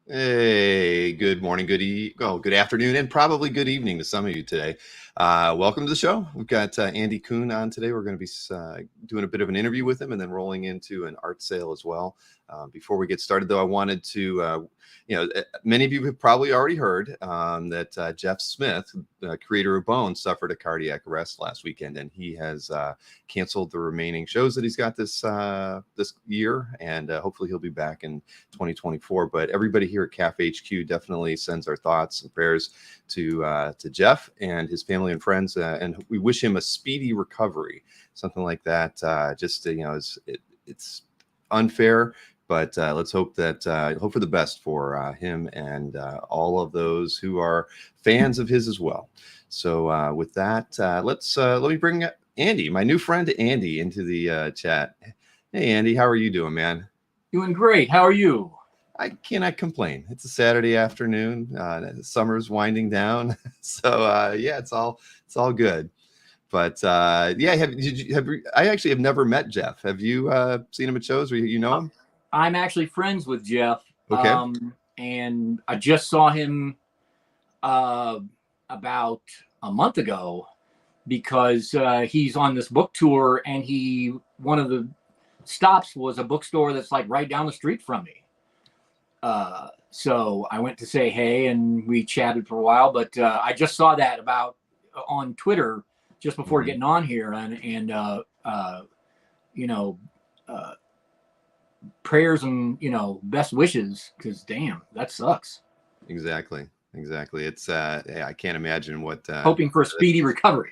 Hey, good morning, good afternoon, and probably good evening to some of you today. Welcome to the show. We've got Andy Kuhn on today. We're going to be doing a bit of an interview with him and then rolling into an art sale as well. Before we get started, though, I wanted to, many of you have probably already heard that Jeff Smith, creator of Bones, suffered a cardiac arrest last weekend, and he has canceled the remaining shows that he's got this year, and hopefully he'll be back in 2024. But everybody here at CAF HQ definitely sends our thoughts and prayers to Jeff and his family and friends, and we wish him a speedy recovery. Something like that. It's unfair, but let's hope for the best for him and all of those who are fans of his as well. So with that, let me bring Andy, my new friend Andy, into the chat. Hey, Andy, how are you doing, man? Doing great. How are you? I cannot complain. It's a Saturday afternoon. Summer's winding down, so yeah, it's all good. But yeah, I actually have never met Jeff. Have you seen him at shows? Or you know him? I'm actually friends with Jeff. Okay. And I just saw him about a month ago because he's on this book tour, and one of the stops was a bookstore that's like right down the street from me. So I went to say hey, and we chatted for a while. But I just saw that on Twitter just before getting on here, and prayers and best wishes, because damn, that sucks. Exactly. It's I can't imagine what hoping for a speedy recovery.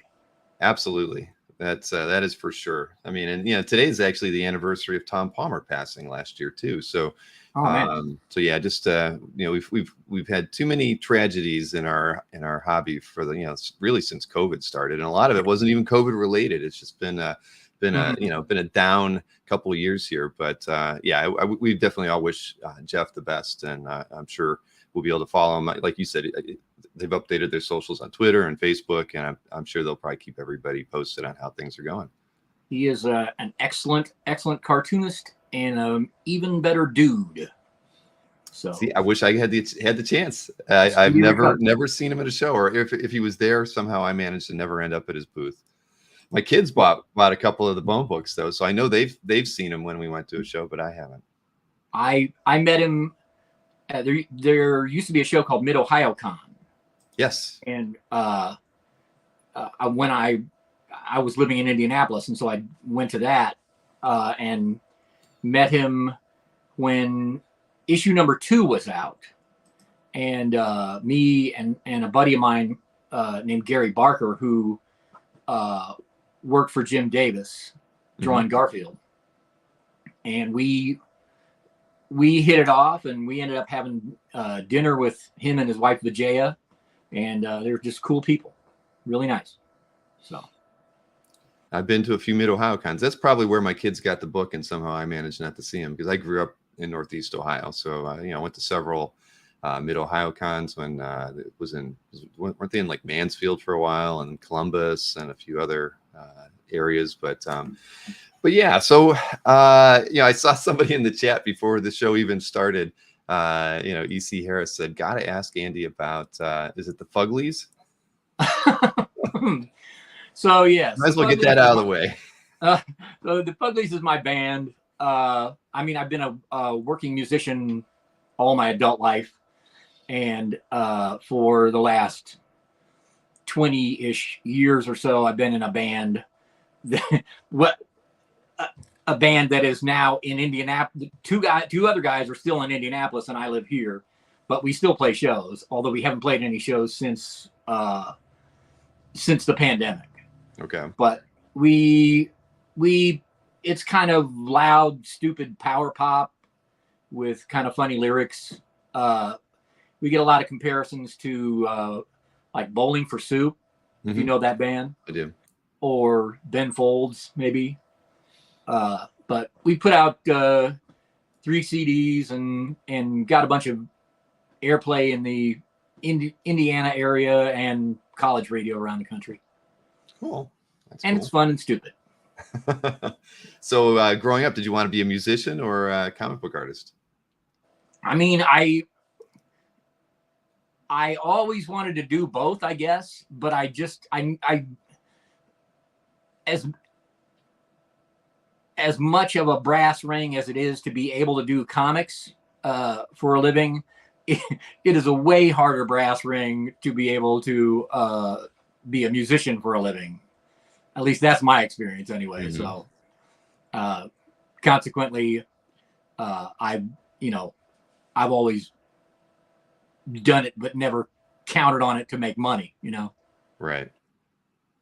Absolutely. That is for sure. I mean, and today is actually the anniversary of Tom Palmer passing last year too. So so yeah, just we've had too many tragedies in our hobby for the really since COVID started, and a lot of it wasn't even COVID related. It's just been a down couple of years here. But yeah, we definitely all wish Jeff the best, and I'm sure we'll be able to follow him. Like you said, they've updated their socials on Twitter and Facebook, and I'm sure they'll probably keep everybody posted on how things are going. He is an excellent cartoonist and an even better dude. So see, I wish I had the chance. I've never seen him at a show, or if he was there somehow, I managed to never end up at his booth. My kids bought a couple of the Bone books though, so I know they've seen him when we went to a show, but I haven't. I met him. There used to be a show called Mid Ohio Con. Yes. And when I was living in Indianapolis, and so I went to that and met him when issue number 2 was out. And me and a buddy of mine named Gary Barker, who worked for Jim Davis, drawing Garfield. And we hit it off, and we ended up having dinner with him and his wife, Vijaya. And they're just cool people. Really nice. So I've been to a few Mid Ohio cons. That's probably where my kids got the book, and somehow I managed not to see him because I grew up in Northeast Ohio. So I went to several Mid Ohio cons when it was weren't they in like Mansfield for a while, and Columbus and a few other areas. But yeah, so I saw somebody in the chat before the show even started. EC Harris said, "Gotta ask Andy about is it the Fuglies?" So yes, might as well get that out of the way. So the Fuglies is my band. I mean, I've been a working musician all my adult life, and for the last 20-ish years or so, I've been in a band. A band that is now in Indianapolis. Two other guys are still in Indianapolis, and I live here, but we still play shows. Although we haven't played any shows since the pandemic. Okay. But it's kind of loud, stupid power pop with kind of funny lyrics. We get a lot of comparisons to like Bowling for Soup, if you know that band. I do. Or Ben Folds, maybe. But we put out 3 CDs and got a bunch of airplay in the Indiana area and college radio around the country. Cool. And it's fun and stupid. So growing up, did you want to be a musician or a comic book artist? I mean, I I always wanted to do both, I guess, but I as much of a brass ring as it is to be able to do comics for a living, it is a way harder brass ring to be able to be a musician for a living. At least that's my experience anyway. Mm-hmm. So consequently, I've always done it, but never counted on it to make money, Right.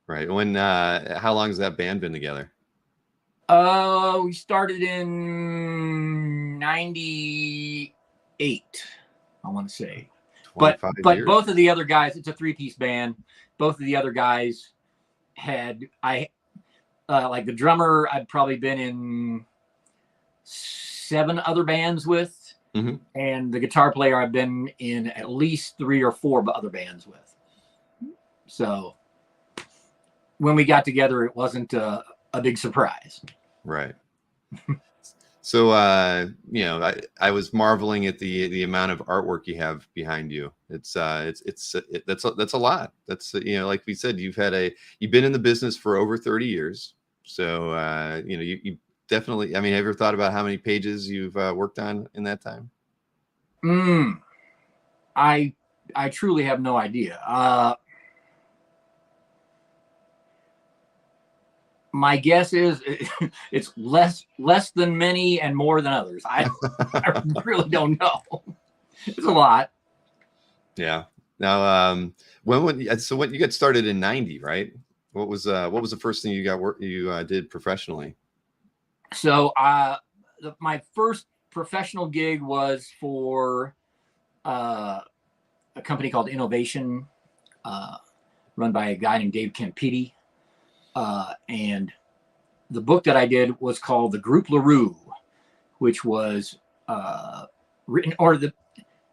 When, how long has that band been together? We started in 98, I want to say. But years. Both of the other guys, it's a 3-piece band. Both of the other guys like the drummer, I'd probably been in 7 other bands with. Mm-hmm. And the guitar player I've been in at least 3 or 4 other bands with. So when we got together, it wasn't a big surprise. Right. So, I was marveling at the amount of artwork you have behind you. That's a lot. That's, like we said, you've been in the business for over 30 years. So, you definitely, have you ever thought about how many pages you've worked on in that time? I truly have no idea. My guess is it's less than many and more than others. I really don't know. It's a lot. Yeah. Now, when you got started in 90, right? What was the first thing you did professionally? So, my first professional gig was for a company called Innovation, run by a guy named Dave Campiti. And the book that I did was called The Group LaRue, which was written,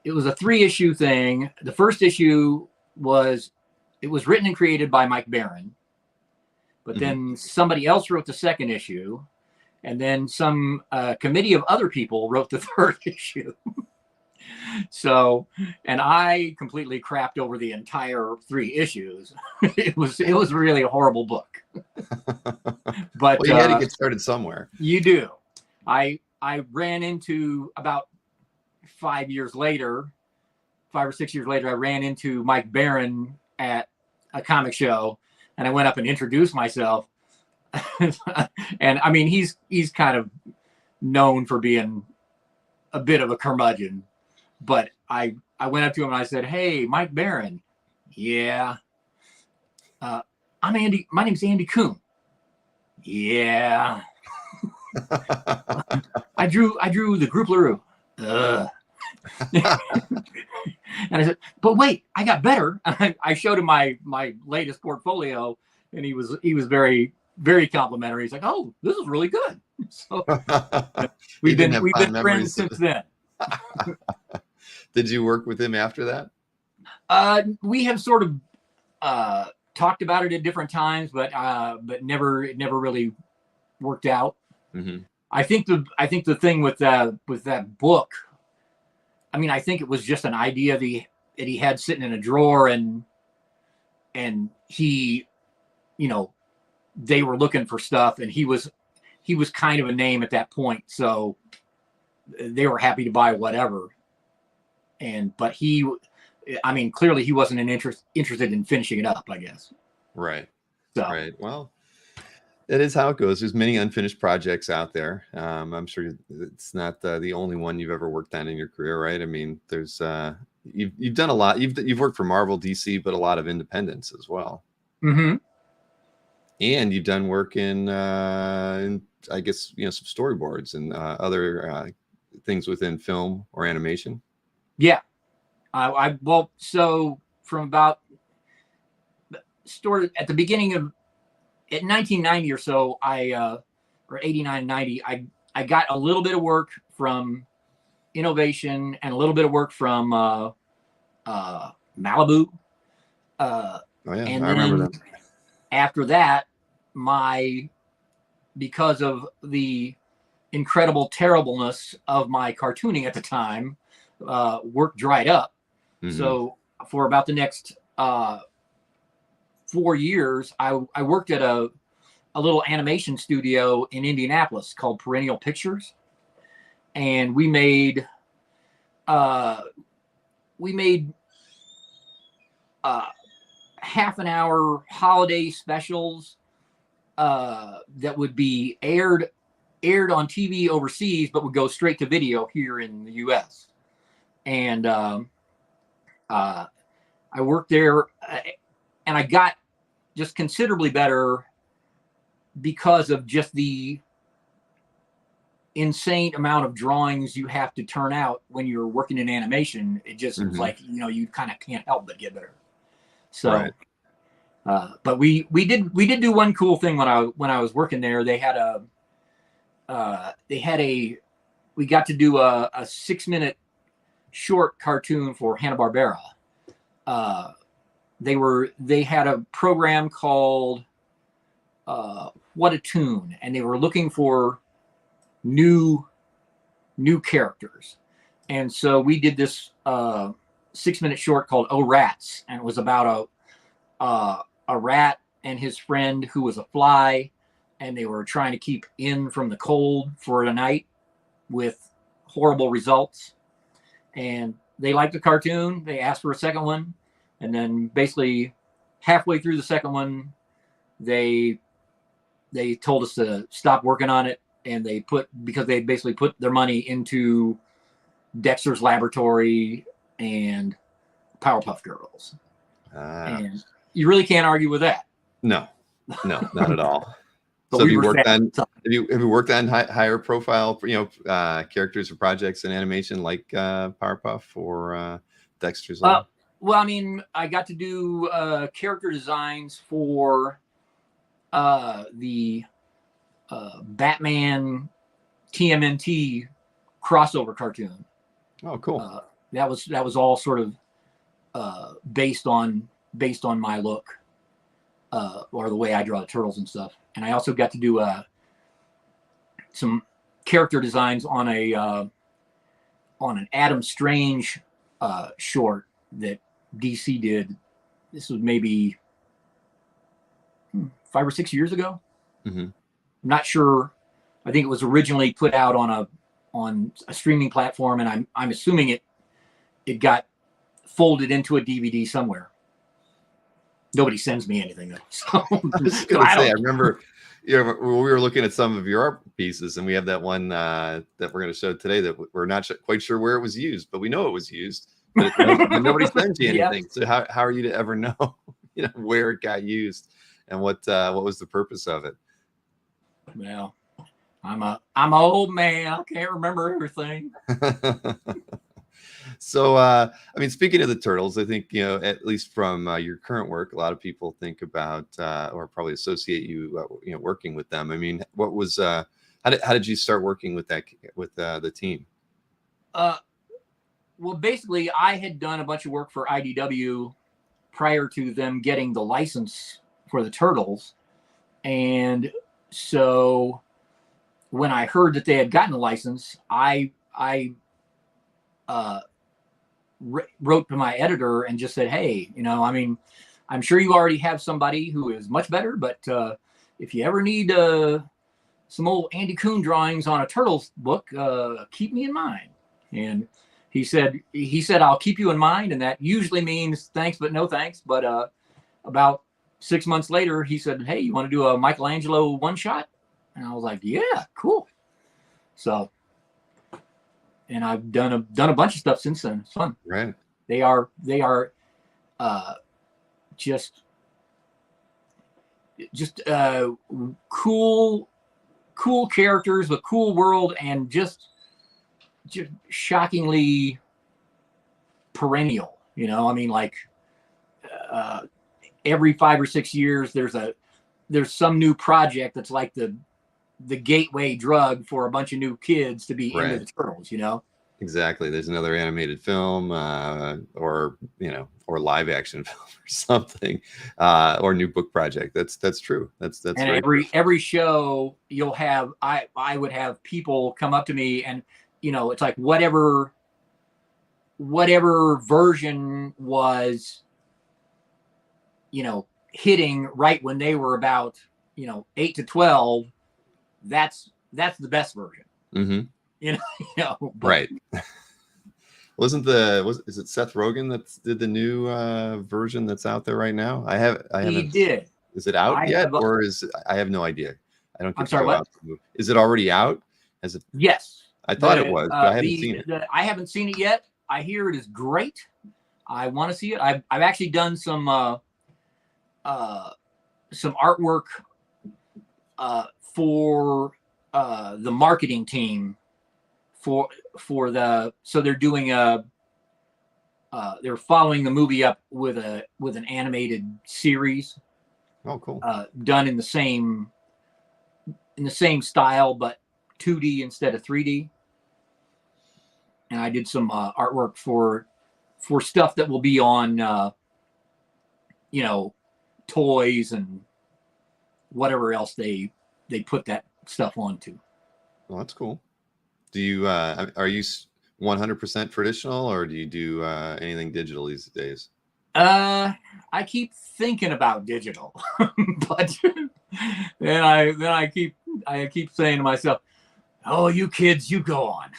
it was a 3-issue thing. The first issue was written and created by Mike Barron, but then somebody else wrote the second issue, and then some committee of other people wrote the third issue. So, and I completely crapped over the entire 3 issues. It was really a horrible book. But well, you had to get started somewhere. You do. I ran into about 5 or 6 years later, I ran into Mike Barron at a comic show, and I went up and introduced myself. And he's kind of known for being a bit of a curmudgeon. But I went up to him and I said, "Hey, Mike Barron." "Yeah." "I'm Andy. My name's Andy Kuhn." "Yeah." I drew the Group LaRue. And I said, "But wait, I got better." I showed him my latest portfolio, and he was very, very complimentary. He's like, "Oh, this is really good." So we've been friends since then. Did you work with him after that? We have sort of talked about it at different times, but it never really worked out. Mm-hmm. I think the thing with that book, I think it was just an idea that he had sitting in a drawer, and he, they were looking for stuff, and he was kind of a name at that point, so they were happy to buy whatever. But he, clearly he wasn't interested in finishing it up, I guess. Right. So. Right. Well, that is how it goes. There's many unfinished projects out there. I'm sure it's not the only one you've ever worked on in your career, right? There's you've done a lot. You've worked for Marvel, DC, but a lot of independents as well. Mm-hmm. And you've done work in I guess some storyboards and other things within film or animation. Yeah. So from about at the beginning of 1990 or so, or 89, 90, I got a little bit of work from Innovation and a little bit of work from Malibu. Oh yeah, and I remember that. After that, because of the incredible terribleness of my cartooning at the time, work dried up. Mm-hmm. So for about the next 4 years, I worked at a little animation studio in Indianapolis called Perennial Pictures, and we made half an hour holiday specials that would be aired on TV overseas, but would go straight to video here in the U.S. And I worked there, and I got just considerably better because of just the insane amount of drawings you have to turn out when you're working in animation. It just was like, you kind of can't help but get better. So, right. But we did do one cool thing when I was working there. They had we got to do a 6-minute short cartoon for Hanna-Barbera. They had a program called What a Tune, and they were looking for new characters. And so we did this 6-minute short called Oh Rats, and it was about a rat and his friend who was a fly, and they were trying to keep in from the cold for a night with horrible results. And they liked the cartoon. They asked for a second one. And then basically halfway through the second one, they told us to stop working on it. And because they basically put their money into Dexter's Laboratory and Powerpuff Girls. And you really can't argue with that. No, not at all. So have you worked on higher profile, characters or projects in animation like Powerpuff or Dexter's Lab? Well, I mean, I got to do character designs for the Batman TMNT crossover cartoon. Oh, cool. That was all sort of based on my look or the way I draw the turtles and stuff. And I also got to do some character designs on an Adam Strange short that DC did. This was maybe 5 or 6 years ago. Mm-hmm. I'm not sure. I think it was originally put out on a streaming platform, and I'm assuming it got folded into a DVD somewhere. Nobody sends me anything though. So, I remember, we were looking at some of your art pieces, and we have that one that we're going to show today that we're not quite sure where it was used, but we know it was used. But nobody sends you anything. Yeah. So how are you to ever know, where it got used and what was the purpose of it? Well, I'm an old man. I can't remember everything. So, I mean, speaking of the turtles, I think, at least from your current work, a lot of people think about or probably associate you, working with them. I mean, what was how did you start working with the team? Well, basically, I had done a bunch of work for IDW prior to them getting the license for the turtles, and so when I heard that they had gotten a license, I wrote to my editor and just said, hey, I mean, I'm sure you already have somebody who is much better, but if you ever need some old Andy Kuhn drawings on a Turtles book, keep me in mind. And he said, I'll keep you in mind. And that usually means thanks, but no thanks. But about 6 months later, he said, hey, you want to do a Michelangelo one shot? And I was like, yeah, cool. So, and I've done a bunch of stuff since then. It's fun. Right. They are just cool characters with cool world and just shockingly perennial. I mean, like every 5 or 6 years, there's some new project that's like the gateway drug for a bunch of new kids to be into the turtles. Exactly. There's another animated film, or live action film or something, or new book project. That's true. That's and every show you'll have, I would have people come up to me and, it's like whatever whatever version was, hitting right when they were about, 8 to 12, that's the best version. Mm-hmm. But, right. Is it Seth Rogen that did the new version that's out there right now? I haven't. He did. Is it out yet, or I have no idea. I don't get I'm to sorry, go what? out. Is it already out? Has it? Yes. I thought it was, but I haven't seen it. I haven't seen it yet. I hear it is great. I want to see it. I've actually done some artwork for the marketing team so they're doing they're following the movie up with an animated series. Oh, cool. Done in the same style, but 2D instead of 3D. And I did some artwork for stuff that will be on, toys and whatever else they put that stuff onto. Well, that's cool. Do you are you 100% traditional, or do you do anything digital these days? I keep thinking about digital, but then I keep saying to myself, "Oh, you kids, you go on."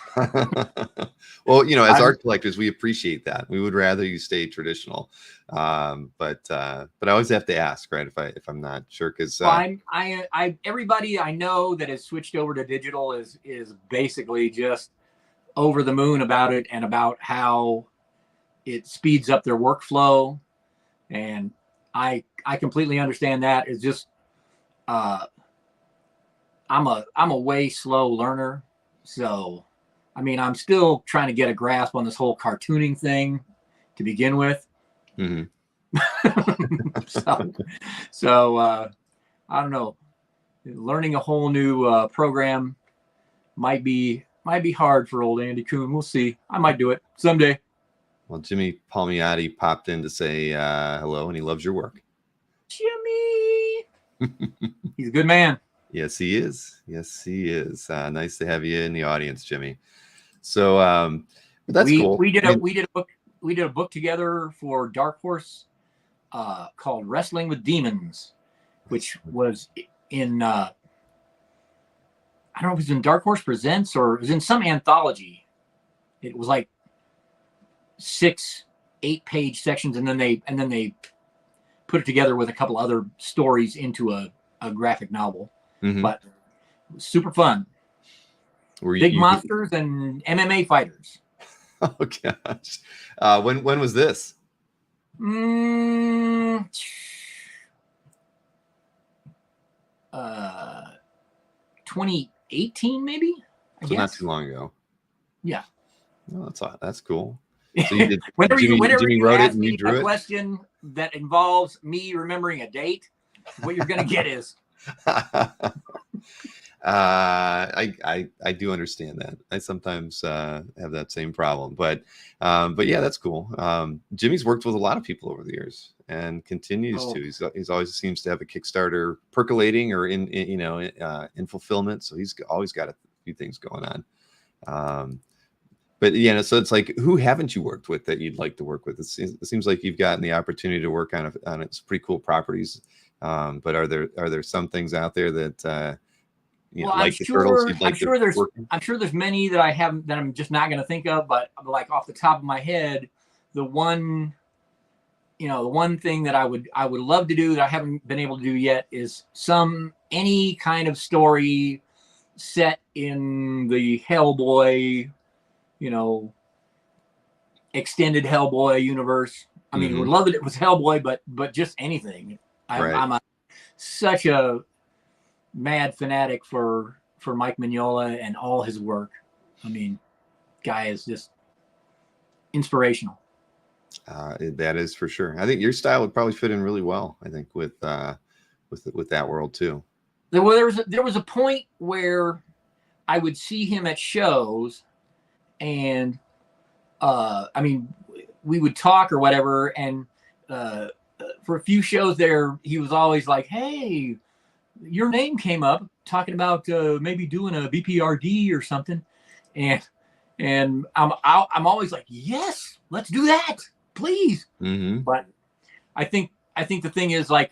Well, as art collectors, we appreciate that. We would rather you stay traditional, but I always have to ask, right? If I'm not sure, because everybody I know that has switched over to digital is basically just over the moon about it, and about how it speeds up their workflow, and I completely understand that. It's just I'm a way slow learner, so I'm still trying to get a grasp on this whole cartooning thing to begin with. Mm-hmm. so I don't know. Learning a whole new program might be hard for old Andy Kuhn. We'll see. I might do it someday. Well, Jimmy Palmiotti popped in to say hello, and he loves your work. Jimmy, he's a good man. Yes, he is. Yes, he is. Nice to have you in the audience, Jimmy. So that's cool. We did a book together for Dark Horse called Wrestling with Demons, which was in I don't know if it was in Dark Horse Presents or it was in some anthology. It was like 6-8 page sections, and then they put it together with a couple other stories into a graphic novel. Mm-hmm. But it was super fun. Big monsters and MMA fighters. Oh gosh. When was this? 2018 maybe. I guess. Not too long ago. Yeah. Oh, that's cool. So you did, whenever Jimmy you wrote ask it and you drew a it? question that involves me remembering a date, what you're gonna get is I do understand that. I sometimes have that same problem, but yeah, that's cool. Jimmy's worked with a lot of people over the years and continues to. He's always seems to have a Kickstarter percolating or in fulfillment. So he's always got a few things going on. But yeah, so it's like, who haven't you worked with that you'd like to work with? It seems like you've gotten the opportunity to work on its pretty cool properties. But are there some things out there that like the Turtles you'd like to work with? I'm sure there's many that I'm just not going to think of, but like off the top of my head, the one thing that I would love to do that I haven't been able to do yet is any kind of story set in the Hellboy, extended Hellboy universe. I mean, would love it if it was Hellboy, but just anything. I'm such a mad fanatic for Mike Mignola and all his work. I mean, guy is just inspirational. That is for sure. I think your style would probably fit in really well. I think with that world too. There was a point where I would see him at shows, and I mean, we would talk or whatever, and for a few shows there, he was always like, "Hey, your name came up talking about maybe doing a BPRD or something," and And I'm always like, yes, let's do that, please. Mm-hmm. But I think the thing is, like,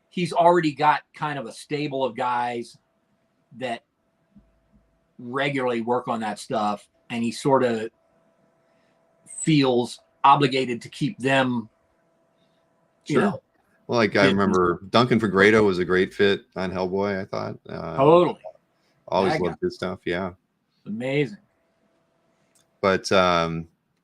he's already got kind of a stable of guys that regularly work on that stuff, and he sort of feels obligated to keep them, Sure. you know. Well, like I remember Duncan Fegredo was a great fit on Hellboy, I thought. Totally. Always loved his stuff. Yeah. Amazing. But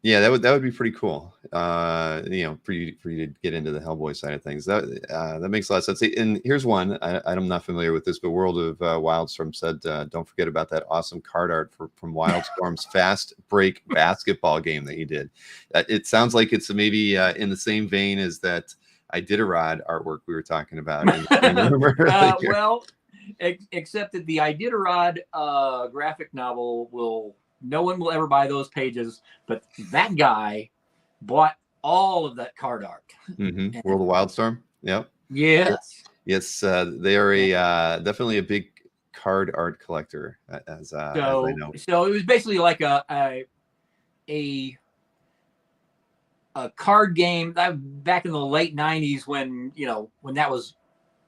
yeah, that would be pretty cool. You know, for you to get into the Hellboy side of things. That makes a lot of sense. And here's one. I'm not familiar with this, but World of Wildstorm said, don't forget about that awesome card art from Wildstorm's Fast Break basketball game that you did. It sounds like it's maybe in the same vein as that Iditarod artwork we were talking about. Well, except that the Iditarod graphic novel no one will ever buy those pages, but that guy bought all of that card art. Mm-hmm. World of Wildstorm. Yep. Yes. Yes. They are definitely a big card art collector, as I know. So it was basically like a card game back in the late 90s when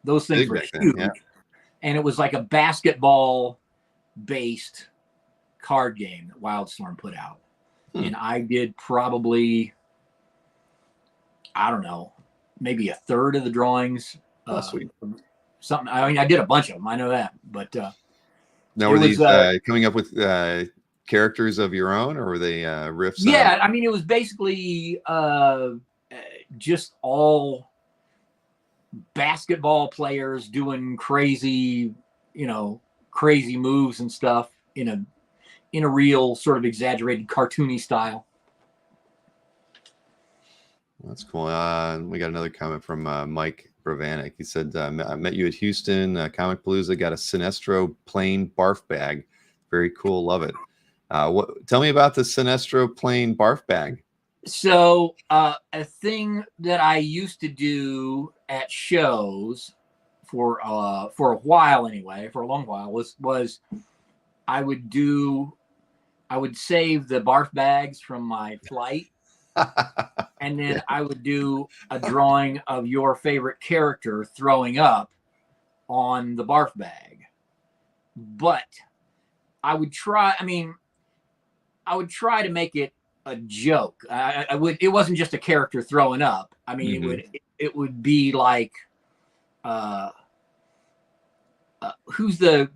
those things were huge. Yeah. And it was like a basketball based card game that Wildstorm put out. And I did probably, I don't know, maybe a third of the drawings. Sweet. Something. I mean, I did a bunch of them. I know that. But now, were these coming up with characters of your own, or were they riffs? Yeah, I mean, it was basically just all basketball players doing crazy moves and stuff in a real sort of exaggerated cartoony style. That's cool. We got another comment from Mike Bravanek. He said, I met you at Houston Comic Palooza, got a Sinestro plain barf bag. Very cool. Love it. Tell me about the Sinestro plain barf bag. So a thing that I used to do at shows for a while anyway, for a long while, was I would save the barf bags from my flight, and then I would do a drawing of your favorite character throwing up on the barf bag. But I would try to make it a joke. It wasn't just a character throwing up. I mean, it would be like, who's the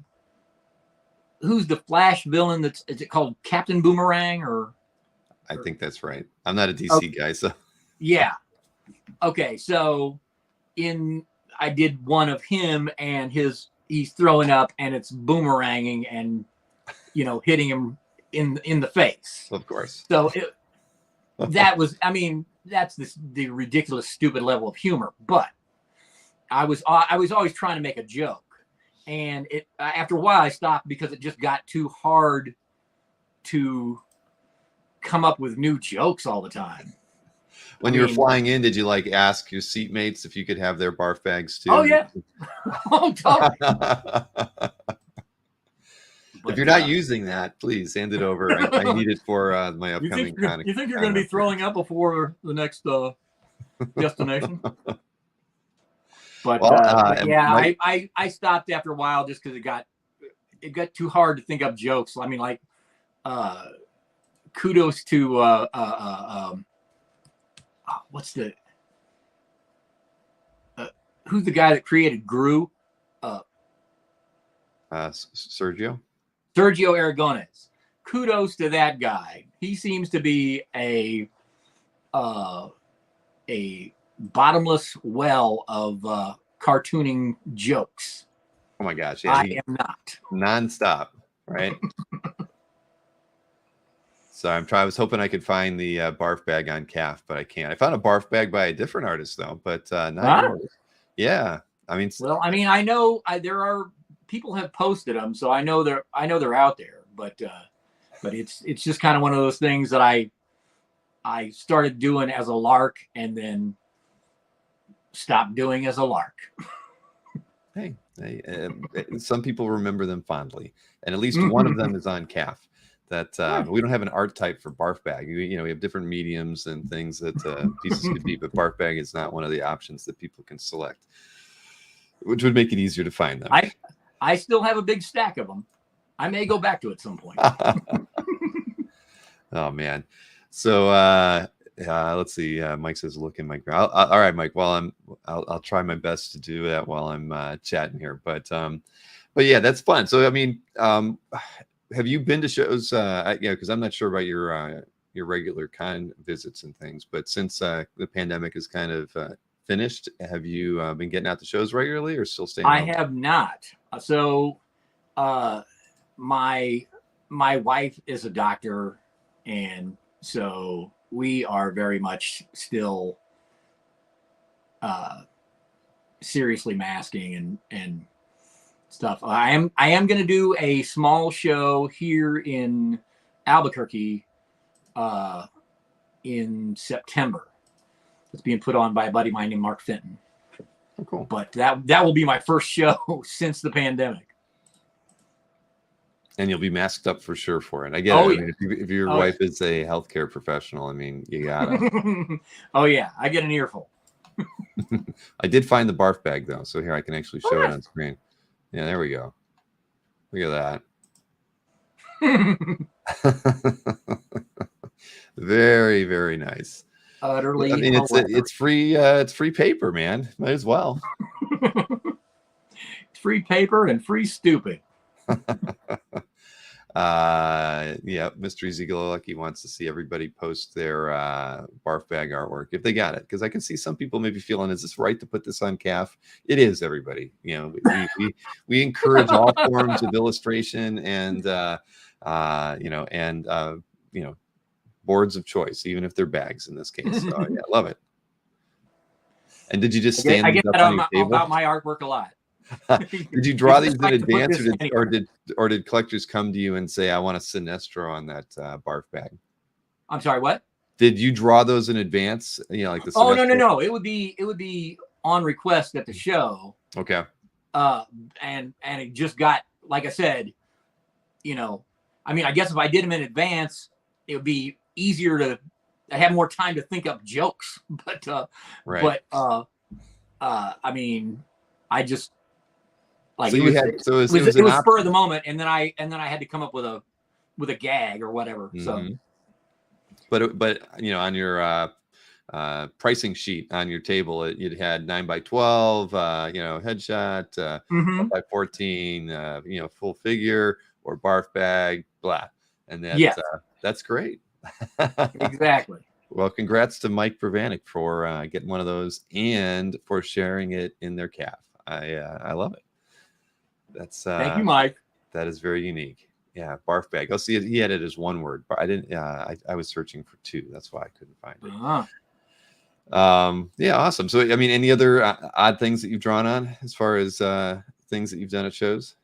Flash villain? Is it called Captain Boomerang or? I think that's right. I'm not a DC guy, so. Yeah. Okay, so I did one of him, and he's throwing up, and it's boomeranging and hitting him in the face. Of course. So that's the ridiculous, stupid level of humor. But I was always trying to make a joke. And after a while I stopped because it just got too hard to come up with new jokes all the time. When you were flying in, did you ask your seatmates if you could have their barf bags too? Oh yeah. Oh, totally. If you're not using that, please hand it over. I need it for my upcoming comic. You think you're going to be throwing up before the next destination? But yeah, I stopped after a while just because it got too hard to think up jokes. I mean, kudos to what's the who's the guy that created Gru? Sergio Aragones. Kudos to that guy. He seems to be a bottomless well of cartooning jokes. Oh my gosh! Yeah, I am not nonstop, right? So I was hoping I could find the barf bag on CAF, but I can't. I found a barf bag by a different artist though, but not yours. Yeah, I mean, I know there are people have posted them, so I know they're out there, but it's just kind of one of those things that I started doing as a lark and then stopped doing as a lark. Hey, some people remember them fondly, and at least one of them is on CAF. that Right. we don't have an art type for barf bag. We have different mediums and things that pieces could be, but barf bag is not one of the options that people can select, which would make it easier to find them. I still have a big stack of them. I may go back to it at some point. Oh man. So let's see. Mike says, "Look in my." All right, Mike. Well, I'll try my best to do that while I'm chatting here. But yeah, that's fun. So I mean, have you been to shows? Because I'm not sure about your regular con visits and things. But since the pandemic is kind of finished, have you been getting out to shows regularly, or still staying home? I have not. So, my wife is a doctor, and so we are very much still seriously masking and stuff. I am going to do a small show here in Albuquerque in September. It's being put on by a buddy of mine named Mark Fenton. Oh, cool. But that will be my first show since the pandemic. And you'll be masked up for sure for it. I get it. Yeah. I mean, if your wife is a healthcare professional, I mean, you gotta. Oh yeah, I get an earful. I did find the barf bag though, so here I can actually show it on screen. Yeah, there we go. Look at that. Very, very nice. Utterly. I mean, it's free. It's free paper, man. Might as well. Free paper and free stupid. Yeah, Mystery Lucky wants to see everybody post their barf bag artwork if they got it, because I can see some people maybe feeling, is this right to put this on calf? It is, everybody. We encourage all forms of illustration and boards of choice, even if they're bags in this case. So yeah, love it. And did you just stand I get up that on your table? About my artwork a lot. Did you draw these in advance, or did collectors come to you and say, I want a Sinestro on that barf bag? I'm sorry, what? Did you draw those in advance? Like the Sinestro? No. It would be on request at the show. Okay. And it just got, like I said, I mean, I guess if I did them in advance, it would be easier to have more time to think up jokes. But right. I mean, I just. Like so it was spur of the moment, and then I had to come up with a gag or whatever. Mm-hmm. So, but on your pricing sheet on your table, it had 9x12, headshot, 4x14, full figure or barf bag, blah, and that's great. Exactly. Well, congrats to Mike Pravanik for getting one of those and for sharing it in their calf. I love it. That's thank you, Mike. That is very unique. Yeah, barf bag. Oh, see, he had it as one word, but I didn't. I was searching for two. That's why I couldn't find it. Yeah, awesome. So, I mean, any other odd things that you've drawn on as far as things that you've done at shows?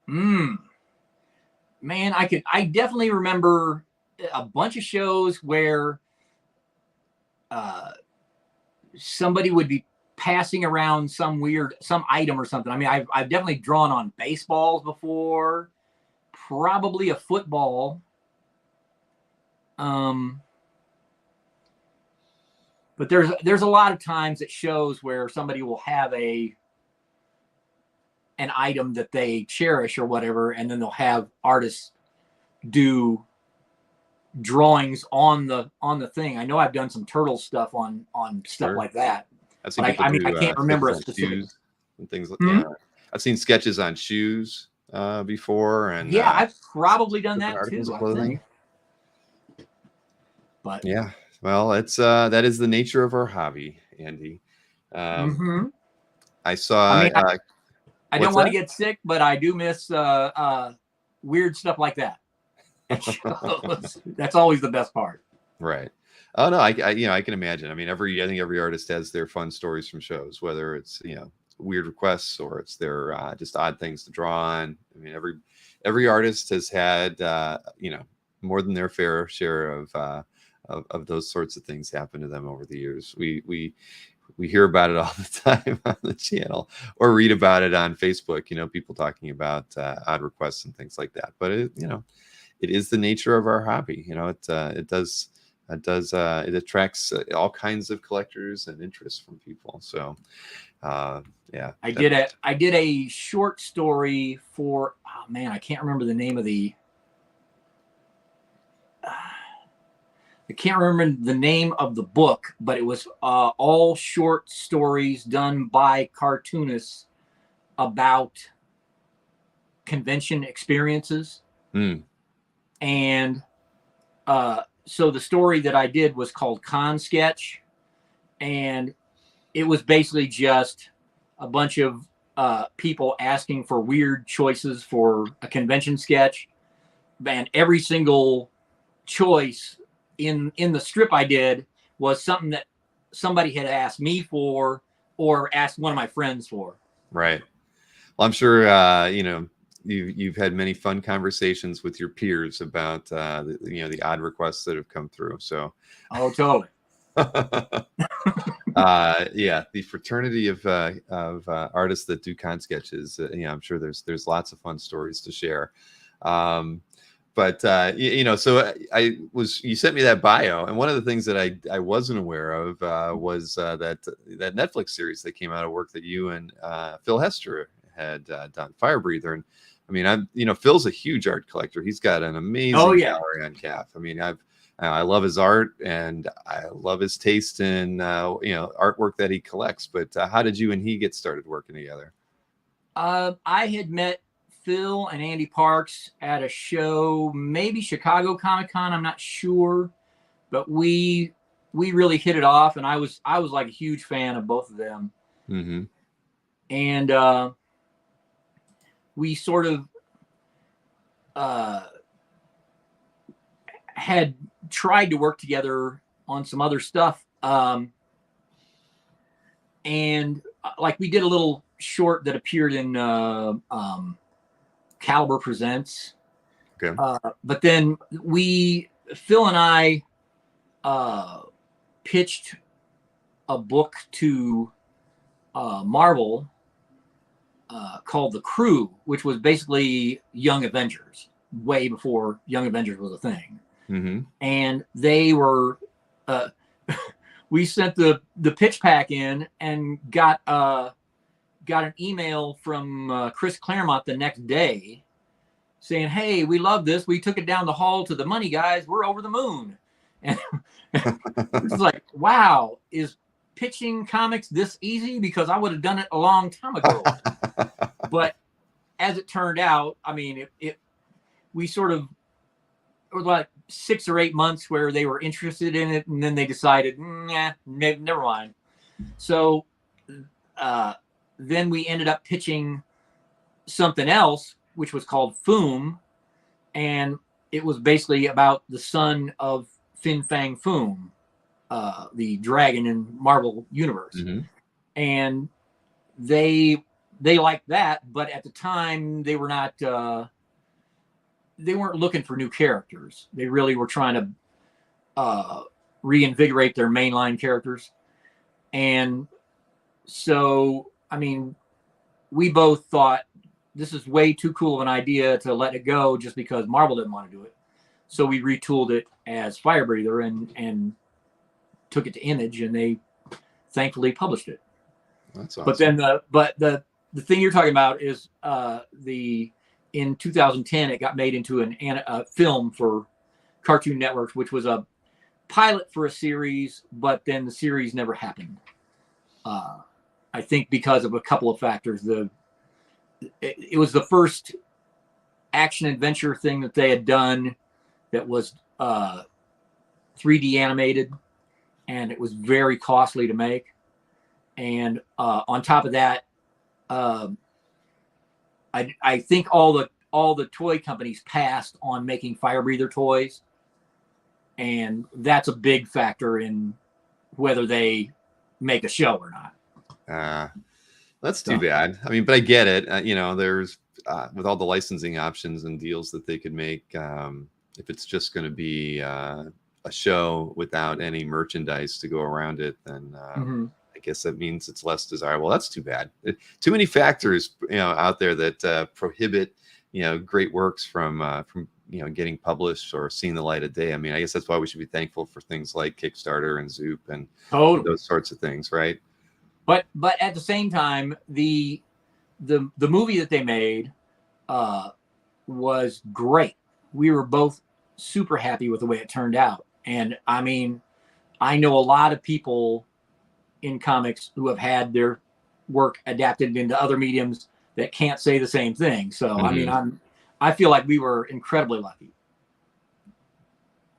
Man, I definitely remember a bunch of shows where somebody would be passing around some item or something. I mean, I've definitely drawn on baseballs before, probably a football. But there's a lot of times at shows where somebody will have an item that they cherish or whatever, and then they'll have artists do drawings on the thing. I know I've done some turtle stuff on stuff like that. I can't remember a specific and things like that. Yeah. I've seen sketches on shoes before, and I've probably done that too. I think. But yeah, well, it's that is the nature of our hobby, Andy. I saw. I don't want to get sick, but I do miss weird stuff like that. That's always the best part. Right. Oh no, I can imagine. I mean, I think every artist has their fun stories from shows, whether it's weird requests or it's their just odd things to draw on. I mean, every artist has had more than their fair share of those sorts of things happen to them over the years. We hear about it all the time on the channel or read about it on Facebook. People talking about odd requests and things like that. But it is the nature of our hobby. You know, it attracts all kinds of collectors and interest from people. So, yeah. I did a short story for, oh man, I can't remember the name of the. I can't remember the name of the book, but it was all short stories done by cartoonists about convention experiences. Mm. And so the story that I did was called Con Sketch, and it was basically just a bunch of people asking for weird choices for a convention sketch, and every single choice in the strip I did was something that somebody had asked me for or asked one of my friends for. Right. Well, I'm sure you know, you've had many fun conversations with your peers about the odd requests that have come through. So, oh, totally. Yeah, the fraternity of artists that do con sketches. I'm sure there's lots of fun stories to share. But so you sent me that bio, and one of the things that I wasn't aware of was that Netflix series that came out of work that you and Phil Hester had done, Firebreather. And I mean, Phil's a huge art collector. He's got an amazing gallery on CAF. I mean, I love his art, and I love his taste in artwork that he collects. But how did you and he get started working together? I had met Phil and Andy Parks at a show, maybe Chicago Comic-Con, I'm not sure, but we really hit it off, and I was like a huge fan of both of them. Mm-hmm. And we sort of had tried to work together on some other stuff, and like we did a little short that appeared in Caliber Presents. Okay. But then Phil and I pitched a book to Marvel called The Crew, which was basically Young Avengers, way before Young Avengers was a thing. Mm-hmm. And they were, we sent the pitch pack in and got an email from Chris Claremont the next day saying, "Hey, we love this. We took it down the hall to the money guys. We're over the moon." And it's like, wow, is pitching comics this easy? Because I would have done it a long time ago. But as it turned out, I mean, we sort of, it was like 6 or 8 months where they were interested in it, and then they decided, nah, never mind. So then we ended up pitching something else, which was called Foom, and it was basically about the son of Fin Fang Foom, the dragon in Marvel Universe. Mm-hmm. And they liked that, but at the time they were not they weren't looking for new characters. They really were trying to reinvigorate their mainline characters. And so, I mean, we both thought this is way too cool of an idea to let it go just because Marvel didn't want to do it. So we retooled it as Firebreather and took it to Image, and they thankfully published it. That's awesome. But then the thing you're talking about is in 2010 it got made into a film for Cartoon Network, which was a pilot for a series, but then the series never happened. I think because of a couple of factors. It was the first action adventure thing that they had done that was 3D animated, and it was very costly to make. And on top of that, I think all the toy companies passed on making Firebreather toys, and that's a big factor in whether they make a show or not. That's too bad. I mean, but I get it. There's with all the licensing options and deals that they could make, if it's just going to be a show without any merchandise to go around it, then I guess that means it's less desirable. That's too bad. Too many factors, out there that prohibit, great works from getting published or seeing the light of day. I mean, I guess that's why we should be thankful for things like Kickstarter and Zoop and those sorts of things, right? But at the same time, the movie that they made was great. We were both super happy with the way it turned out. And I mean, I know a lot of people in comics who have had their work adapted into other mediums that can't say the same thing. So, I mean, I feel like we were incredibly lucky.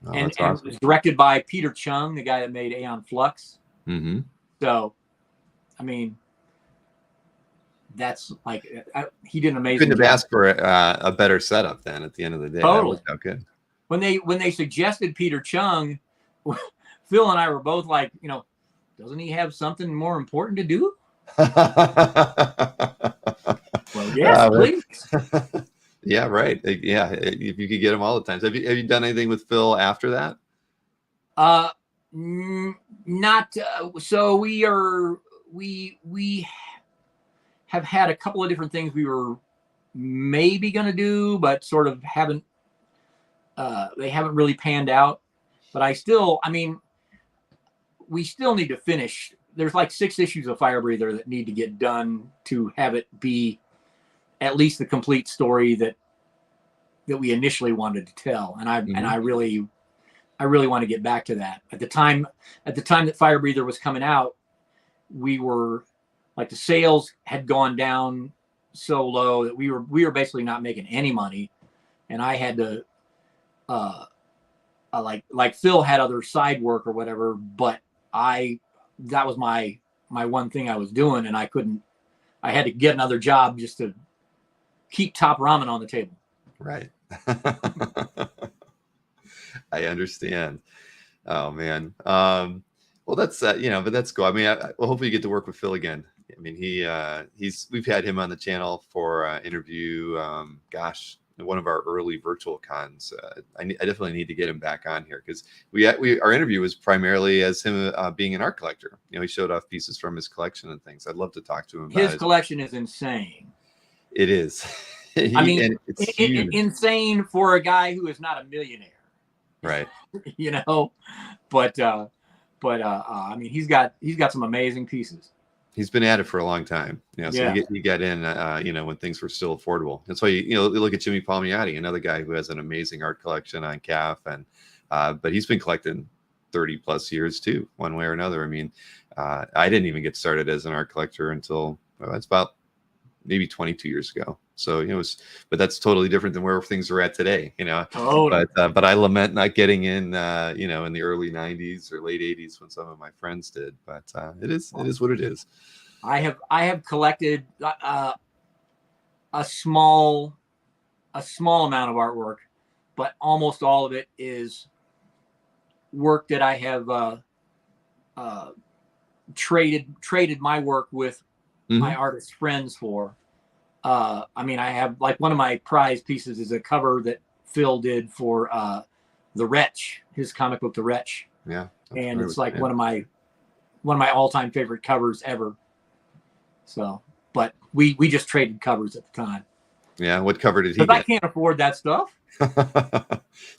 Oh, and awesome. It was directed by Peter Chung, the guy that made Aeon Flux. So, I mean, that's like, he did an amazing Couldn't have job. asked for a better setup then at the end of the day. Totally. That worked out good. When they suggested Peter Chung, Phil and I were both like, doesn't he have something more important to do? Well, yes, please. Yeah, right. Yeah, if you could get him all the times. Have you done anything with Phil after that? Not. So we have had a couple of different things we were maybe going to do, but sort of haven't. They haven't really panned out. But I mean, we still need to finish. There's like 6 issues of Firebreather that need to get done to have it be at least the complete story that we initially wanted to tell. And I really want to get back to that. At the time that Firebreather was coming out, we were like, the sales had gone down so low that we were basically not making any money. And I had to, like Phil had other side work or whatever, but that was my one thing I was doing, and I had to get another job just to keep Top Ramen on the table. Right. I understand. Oh man. Well, that's but that's cool. I mean, well, hopefully you get to work with Phil again. I mean, we've had him on the channel for interview. Gosh, one of our early virtual cons. I definitely need to get him back on here, because our interview was primarily as him being an art collector. He showed off pieces from his collection and things. I'd love to talk to him about his collection is insane. It is. I mean, it's insane for a guy who is not a millionaire, right? But I mean, he's got some amazing pieces. He's been at it for a long time, so he got in, when things were still affordable. That's why you look at Jimmy Palmiotti, another guy who has an amazing art collection on CAF, and but he's been collecting 30 plus years too, one way or another. I mean, I didn't even get started as an art collector until that's about maybe 22 years ago. So but that's totally different than where things are at today. Totally. But I lament not getting in, in the early 90s or late 80s when some of my friends did. But it is what it is. I have collected a small amount of artwork, but almost all of it is work that I have traded my work with my artist friends for. I mean, I have, like, one of my prize pieces is a cover that Phil did for The Wretch, his comic book The Wretch. Yeah. And it's like one of my all-time favorite covers ever. So, but we just traded covers at the time. Yeah. What cover did he get? I can't afford that stuff. Do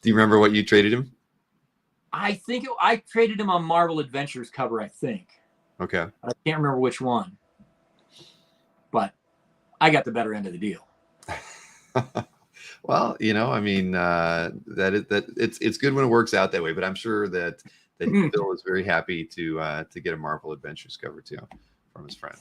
you remember what you traded him? I think I traded him on Marvel Adventures cover, I think. Okay. I can't remember which one. But I got the better end of the deal. Well, I mean, it's good when it works out that way. But I'm sure that Phil was very happy to get a Marvel Adventures cover too from his friend.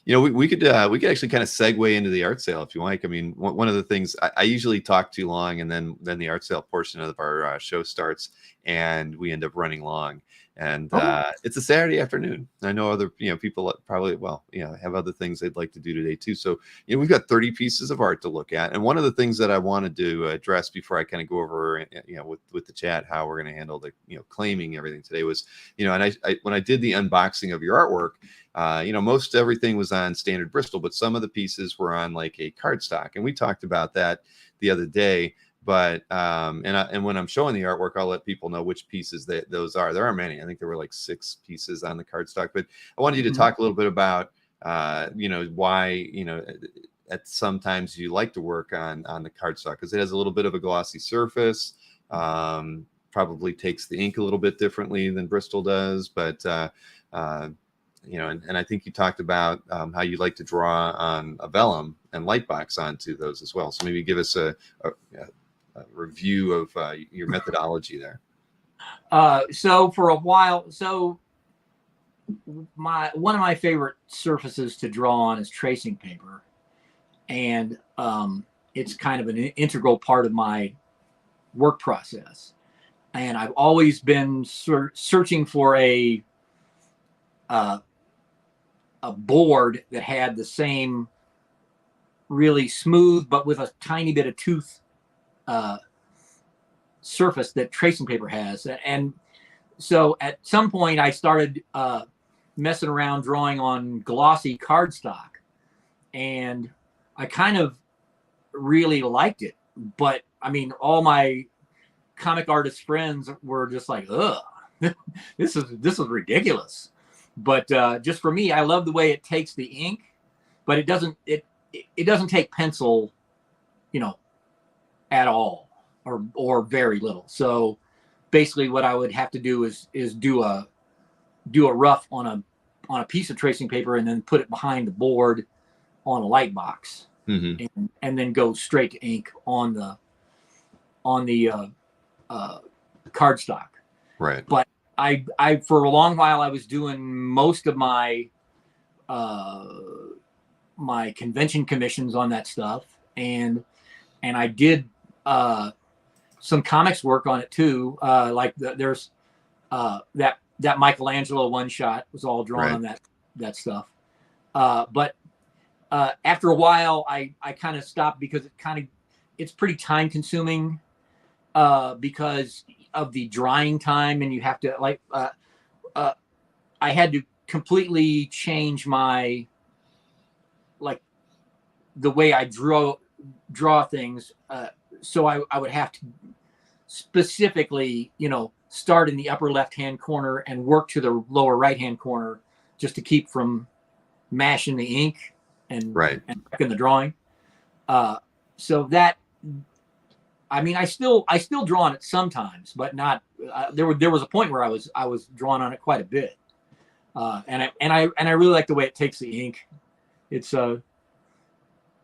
We could actually kind of segue into the art sale if you like. I mean, one of the things I usually talk too long, and then the art sale portion of our show starts, and we end up running long. And it's a Saturday afternoon. I know other people probably have other things they'd like to do today too. So we've got 30 pieces of art to look at, and one of the things that I wanted to address before I kind of go over with the chat how we're going to handle the claiming everything today was and I when I did the unboxing of your artwork, most everything was on standard Bristol, but some of the pieces were on like a cardstock, and we talked about that the other day. But and when I'm showing the artwork, I'll let people know which pieces those are. There are many. I think there were like 6 pieces on the cardstock. But I wanted you to talk a little bit about why at sometimes you like to work on the cardstock because it has a little bit of a glossy surface. Probably takes the ink a little bit differently than Bristol does, but you know, and I think you talked about how you like to draw on a vellum and lightbox onto those as well. So maybe give us a review of your methodology there. So for a while, one of my favorite surfaces to draw on is tracing paper, and it's kind of an integral part of my work process. And I've always been searching for a board that had the same really smooth but with a tiny bit of tooth surface that tracing paper has. And so at some point I started messing around drawing on glossy cardstock, and I kind of really liked it. But I mean, all my comic artist friends were just like, ugh, this is ridiculous. But just for me, I love the way it takes the ink, but it doesn't take pencil, you know, at all, or very little. So basically what I would have to do is do a rough on a piece of tracing paper and then put it behind the board on a light box, and then go straight to ink on the cardstock. Right. But I for a long while I was doing most of my my convention commissions on that stuff, and I did some comics work on it too. Like there's that Michelangelo one shot was all drawn on that stuff. But after a while, I kind of stopped because it's pretty time consuming because of the drying time, and you have to I had to completely change my the way I draw things. So I would have to specifically, you know, start in the upper left-hand corner and work to the lower right-hand corner just to keep from mashing the ink and wrecking the drawing. So that, I mean, I still draw on it sometimes, but not. There was a point where I was drawing on it quite a bit, and I really like the way it takes the ink. It's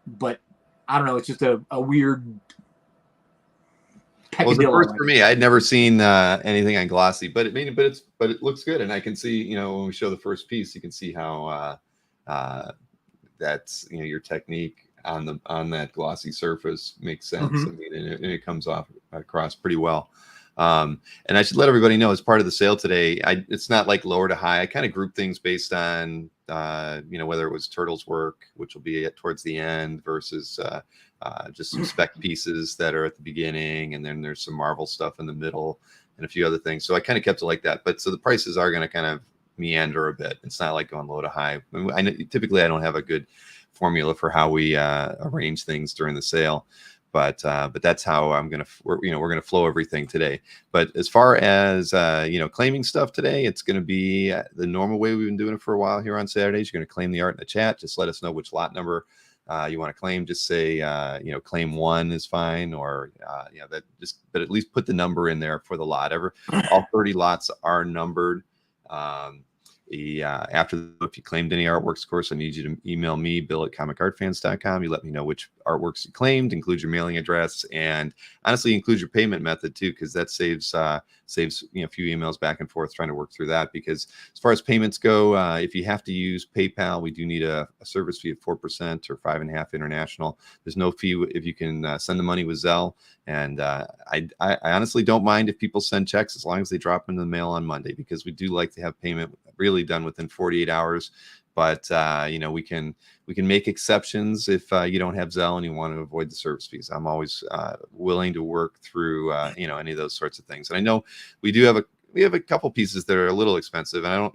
but I don't know. It's just a weird. Well, the first for me, I'd never seen anything on glossy, but it looks good, and I can see, you know, when we show the first piece, you can see how that's, you know, your technique on that glossy surface makes sense. I mean, and it comes across pretty well. And I should let everybody know, as part of the sale today, it's not like lower to high. I kind of group things based on you know, whether it was Turtle's work, which will be towards the end, versus just some spec pieces that are at the beginning, and then there's some Marvel stuff in the middle and a few other things. So I kind of kept it like that. But so the prices are going to kind of meander a bit. It's not like going low to high. Typically I don't have a good formula for how we arrange things during the sale, but that's how we're going to flow everything today. But as far as you know, claiming stuff today, it's going to be the normal way we've been doing it for a while here on Saturdays. You're going to claim the art in the chat. Just let us know which lot number you want to claim. Just say you know, claim 1 is fine, or you know, but at least put the number in there for the lot. All 30 lots are numbered. If you claimed any artworks, of course, I need you to email me, bill@comicartfans.com. You let me know which artworks you claimed, include your mailing address, and honestly include your payment method too, because that saves you know, a few emails back and forth trying to work through that. Because as far as payments go, if you have to use PayPal, we do need a service fee of 4% or 5.5% international. There's no fee if you can send the money with Zelle. And I honestly don't mind if people send checks, as long as they drop into the mail on Monday, because we do like to have payment really done within 48 hours. But you know, we can make exceptions if you don't have Zelle and you want to avoid the service fees. I'm always willing to work through you know, any of those sorts of things. And I know we have a couple pieces that are a little expensive, and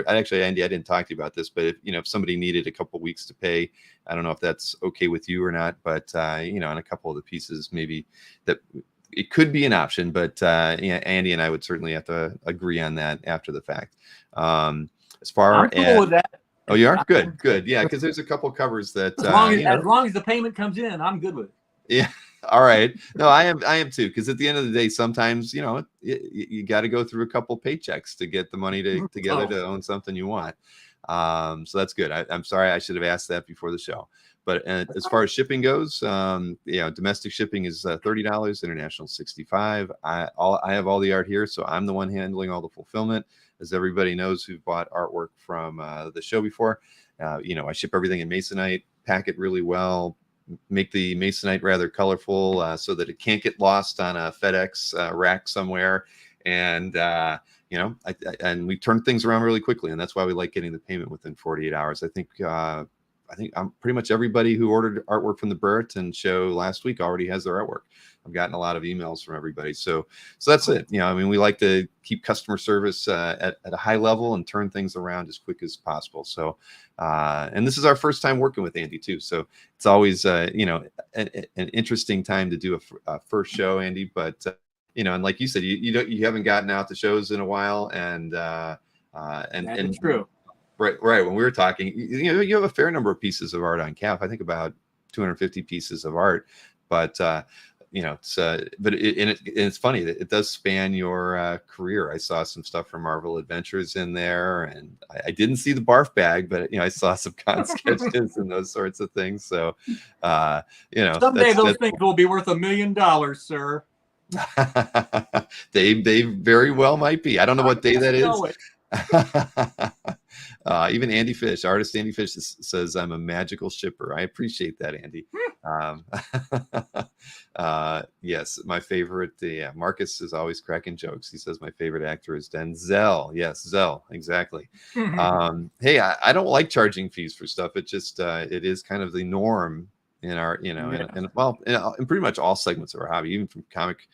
actually, Andy, I didn't talk to you about this, but if somebody needed a couple weeks to pay, I don't know if that's okay with you or not, but you know, on a couple of the pieces, maybe that it could be an option, but yeah, Andy and I would certainly have to agree on that after the fact. As far I'm cool with that. Oh, you are? Good, good. Yeah, because there's a couple covers that as long as the payment comes in, I'm good with it. Yeah. All right. No, I am too. Because at the end of the day, sometimes you got to go through a couple paychecks to get the money together to own something you want. So that's good. I'm sorry, I should have asked that before the show. But as far as shipping goes, domestic shipping is $30, international $65. I have all the art here, so I'm the one handling all the fulfillment. As everybody knows who bought artwork from the show before, I ship everything in Masonite, pack it really well, make the Masonite rather colorful so that it can't get lost on a FedEx rack somewhere. And and we turn things around really quickly, and that's why we like getting the payment within 48 hours. I think I'm pretty much everybody who ordered artwork from the Brereton show last week already has their artwork. I've gotten a lot of emails from everybody. So that's it. We like to keep customer service at a high level and turn things around as quick as possible. So, and this is our first time working with Andy too. So it's always, an interesting time to do a first show, Andy, but and like you said, you haven't gotten out to shows in a while, and that's true. Right. When we were talking, you have a fair number of pieces of art on CAF. I think about 250 pieces of art, but it's funny that it does span your career. I saw some stuff from Marvel Adventures in there, and I didn't see the barf bag, but I saw some con sketches and those sorts of things. So, someday those things will be worth $1 million, sir. They very well might be. I don't know what day that is. Even Andy Fish, artist Andy Fish, says I'm a magical shipper. I appreciate that, Andy. Yes, my favorite. Marcus is always cracking jokes. He says my favorite actor is Denzel. Yes, Zell, exactly. Hey, I don't like charging fees for stuff. It just it is kind of the norm in our, in pretty much all segments of our hobby, even from comic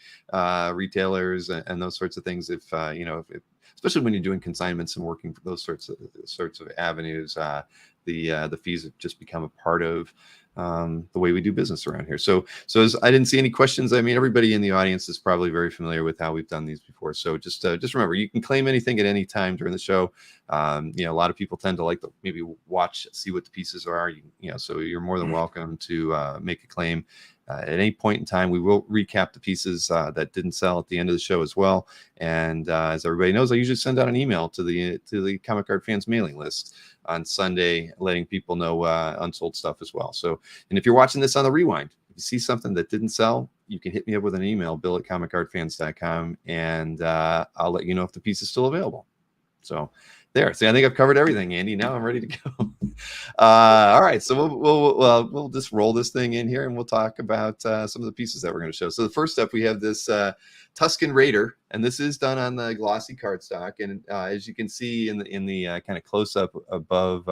retailers and those sorts of things. If especially when you're doing consignments and working for those sorts of avenues, the fees have just become a part of the way we do business around here. So as I didn't see any questions. I mean, everybody in the audience is probably very familiar with how we've done these before. So just remember, you can claim anything at any time during the show. A lot of people tend to like to maybe see what the pieces are. So you're more than welcome to make a claim. At any point in time, we will recap the pieces that didn't sell at the end of the show as well. And as everybody knows, I usually send out an email to the Comic Art Fans mailing list on Sunday, letting people know unsold stuff as well. So, and if you're watching this on the rewind, if you see something that didn't sell, you can hit me up with an email, bill@comicartfans.com, and I'll let you know if the piece is still available. So there. See, I think I've covered everything, Andy. Now I'm ready to go. All right, so we'll just roll this thing in here, and we'll talk about some of the pieces that we're going to show. So the first up, we have this Tusken Raider, and this is done on the glossy cardstock. And as you can see in the kind of close up above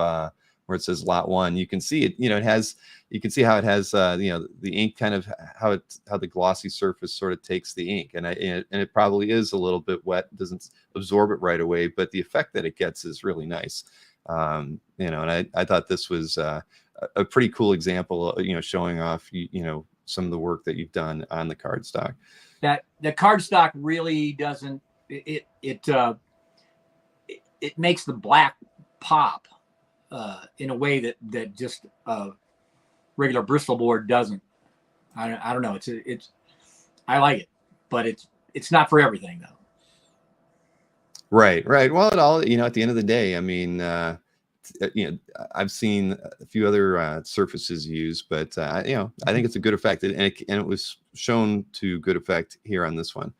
where it says Lot 1, you can see it. You can see how it has the ink, kind of how the glossy surface sort of takes the ink, and it probably is a little bit wet, doesn't absorb it right away, but the effect that it gets is really nice. And I thought this was a pretty cool example, showing off some of the work that you've done on the cardstock. That the cardstock really doesn't it makes the black pop in a way that just regular Bristol board doesn't. I don't know. It's I like it, but it's not for everything though. Right. Well, at the end of the day, I mean, I've seen a few other surfaces used, but I think it's a good effect, and it was shown to good effect here on this one.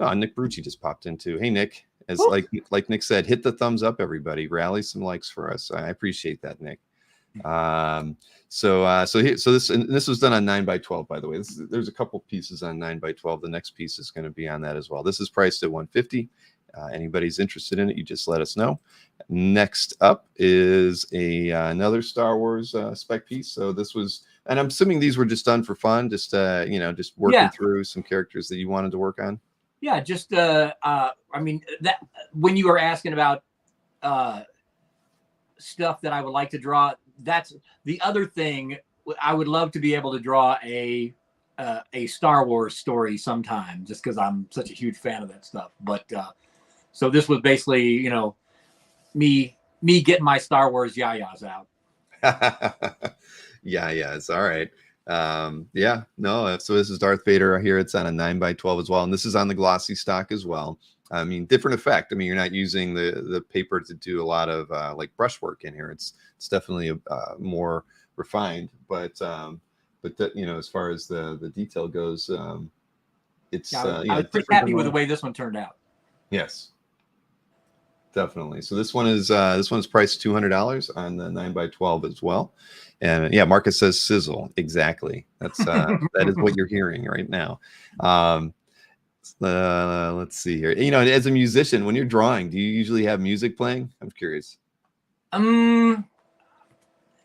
Oh, Nick Brucci just popped in too. Hey, Nick. As like Nick said, hit the thumbs up, everybody. Rally some likes for us. I appreciate that, Nick. So this was done on 9x12, by the way. There's a couple pieces on 9x12. The next piece is going to be on that as well. This is priced at $150. Anybody's interested in it, you just let us know. Next up is another Star Wars spec piece. So this was, and I'm assuming these were just done for fun, just working through some characters that you wanted to work on. Yeah, just I mean, that when you were asking about stuff that I would like to draw, that's the other thing. I would love to be able to draw a Star Wars story sometime, just because I'm such a huge fan of that stuff. But so this was basically, me me getting my Star Wars yayas out. Yeah, it's all right. Yeah, no. So this is Darth Vader here. It's on a 9x12 as well, and this is on the glossy stock as well. I mean, different effect. I mean, you're not using the paper to do a lot of like brushwork in here. It's definitely more refined, but that, you know, as far as the detail goes, it's I was pretty happy with the way this one turned out. Yes, definitely. So this one is priced $200 on the 9x12 as well. And yeah, Marcus says sizzle. Exactly. That's that is what you're hearing right now. Let's see here. You know, as a musician, when you're drawing, do you usually have music playing? I'm curious.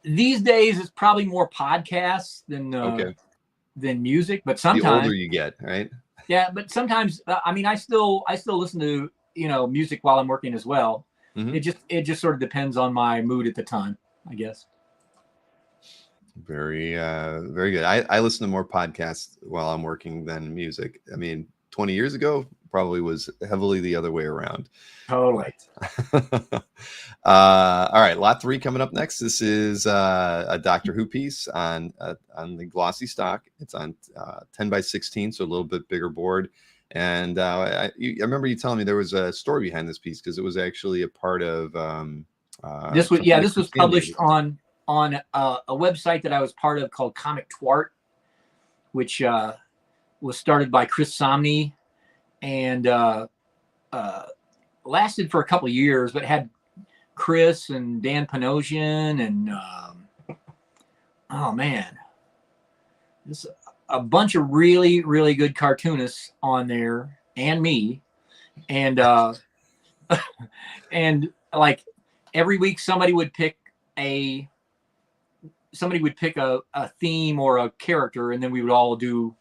These days it's probably more podcasts than music, but sometimes the older you get, right? Yeah, but sometimes I mean, I still listen to, you know, music while I'm working as well. Mm-hmm. It just sort of depends on my mood at the time, I guess. Very good. I listen to more podcasts while I'm working than music. I mean, 20 years ago probably was heavily the other way around. Totally. All right, lot 3 coming up next. This is a Doctor Who piece on the glossy stock. It's on 10x16, so a little bit bigger board. And I remember you telling me there was a story behind this piece, because it was actually a part of this was published on a website that I was part of called Comic Twart, which was started by Chris Somney and lasted for a couple of years, but had Chris and Dan Panosian and oh man, this a bunch of really, really good cartoonists on there, and me, and and like every week somebody would pick a theme or a character, and then we would all do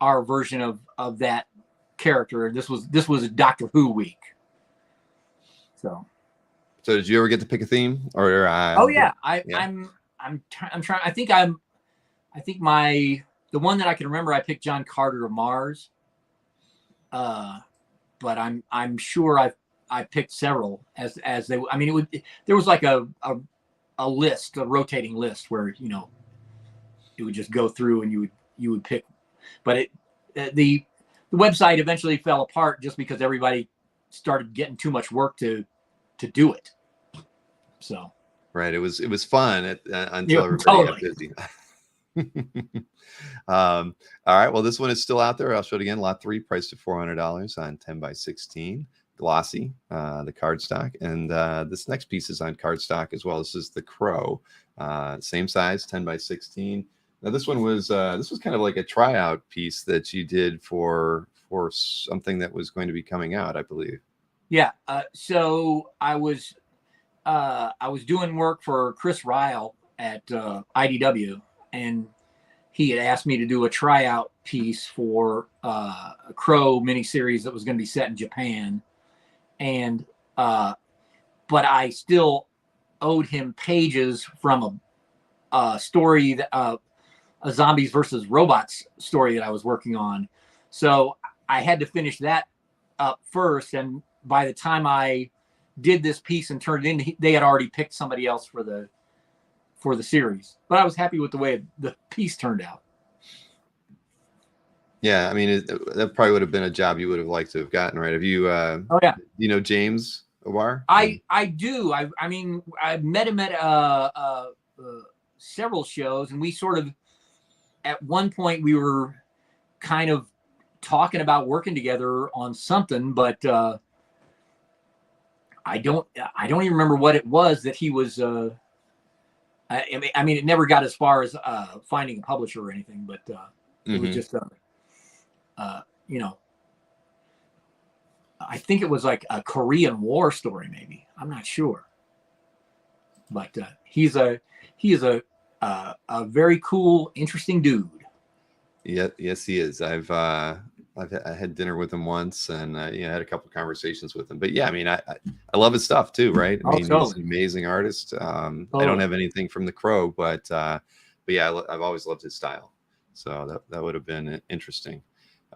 our version of that character. This was a Doctor Who week. So did you ever get to pick a theme? Or I'm trying. I think the one that I can remember, I picked John Carter of Mars. But I'm sure I picked several as they. I mean, there was like a list, a rotating list where, you know, it would just go through and you would pick. But the website eventually fell apart just because everybody started getting too much work to do it. So right, it was fun until everybody got busy. All right, well, this one is still out there. I'll show it again. Lot 3, priced at $400 on 10x16, glossy, the cardstock. And this next piece is on cardstock as well. This is the Crow, same size, 10x16. Now this one was kind of like a tryout piece that you did for something that was going to be coming out, I believe. Yeah. So I was doing work for Chris Ryle at IDW, and he had asked me to do a tryout piece for a Crow miniseries that was going to be set in Japan, and but I still owed him pages from a story that a zombies versus robots story that I was working on. So I had to finish that up first, and by the time I did this piece and turned it in, they had already picked somebody else for the series. But I was happy with the way the piece turned out. Yeah, I mean, that probably would have been a job you would have liked to have gotten, right? Have you? Oh yeah. You know James Awar? I do. I mean, I met him at several shows, and we sort of, at one point, we were kind of talking about working together on something, but I don't even remember what it was that he was. I mean, it never got as far as finding a publisher or anything, but it was just you know, I think it was like a Korean War story, maybe. I'm not sure, but he is a very cool, interesting dude. Yeah, yes, he is. I had dinner with him once, and I had a couple of conversations with him. But yeah, I mean, I love his stuff too, right? I mean, he's an amazing artist. I don't have anything from the Crow, but yeah, I've always loved his style. So that would have been interesting.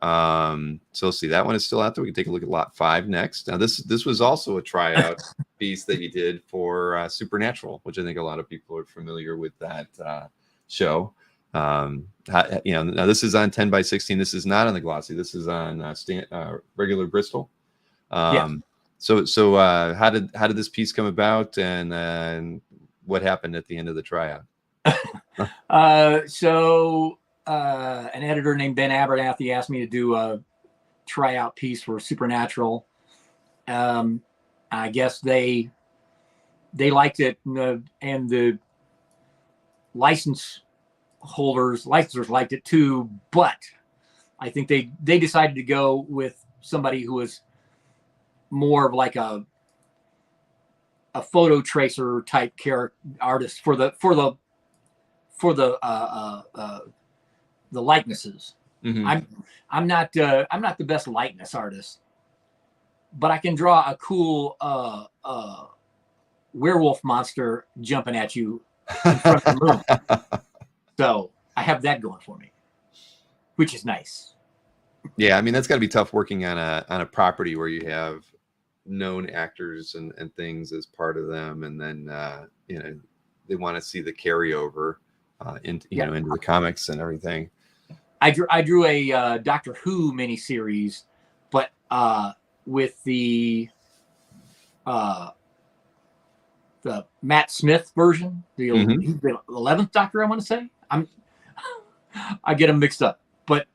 So let's see, that one is still out there. We can take a look at lot 5 next. Now this was also a tryout piece that you did for Supernatural, which I think a lot of people are familiar with that show. Now this is on 10 by 16. This is not on the glossy. This is on regular Bristol. So how did this piece come about, and what happened at the end of the tryout? So an editor named Ben Abernathy asked me to do a tryout piece for Supernatural. I guess they liked it, and the licensors liked it too, but I think they decided to go with somebody who was more of like a photo tracer type artist for the likenesses. Mm-hmm. I'm not the best likeness artist, but I can draw a cool werewolf monster jumping at you in front of the moon. So I have that going for me, which is nice. Yeah, I mean, that's got to be tough working on a property where you have known actors and things as part of them, and then they want to see the carryover into the comics and everything. I drew a Doctor Who miniseries, but with the Matt Smith version, the 11th Doctor, I want to say. I get them mixed up, but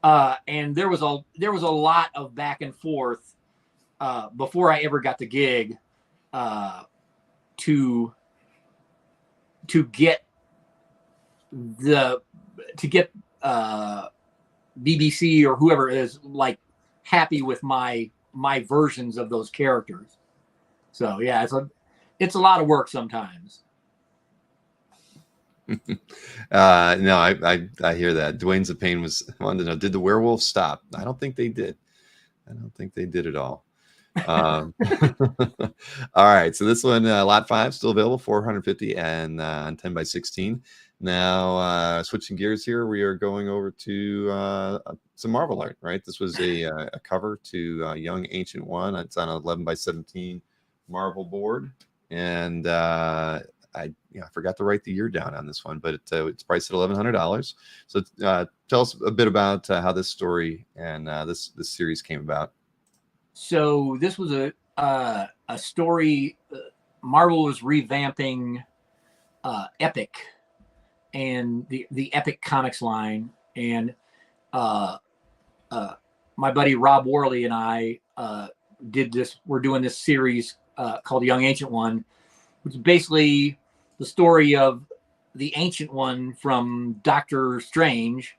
and there was a lot of back and forth before I ever got the gig to get BBC or whoever is like happy with my versions of those characters. So yeah, it's a lot of work sometimes. No, I hear that. Dwayne Zapane wanted to know, did the werewolves stop? I don't think they did. I don't think they did at all. All right, so this one, lot 5, still available, 450 and on 10 by 16. Now, switching gears here, we are going over to some Marvel art, right? This was a cover to Young Ancient One. It's on an 11 by 17 Marvel board, and I forgot to write the year down on this one, but it's priced at $1,100. So tell us a bit about how this story and this series came about. So this was a story. Marvel was revamping Epic and the Epic Comics line, and my buddy Rob Worley and I did this. We're doing this series called Young Ancient One, which is basically the story of the Ancient One from Doctor Strange,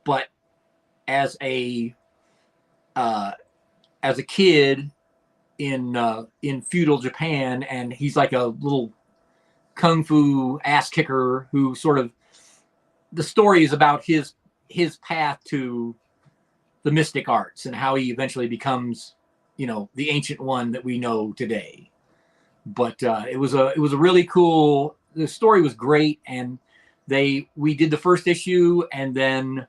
but as a kid in feudal Japan, and he's like a little kung fu ass kicker who sort of, the story is about his path to the mystic arts and how he eventually becomes, the Ancient One that we know today. But it was a really cool. The story was great, and we did the first issue, and then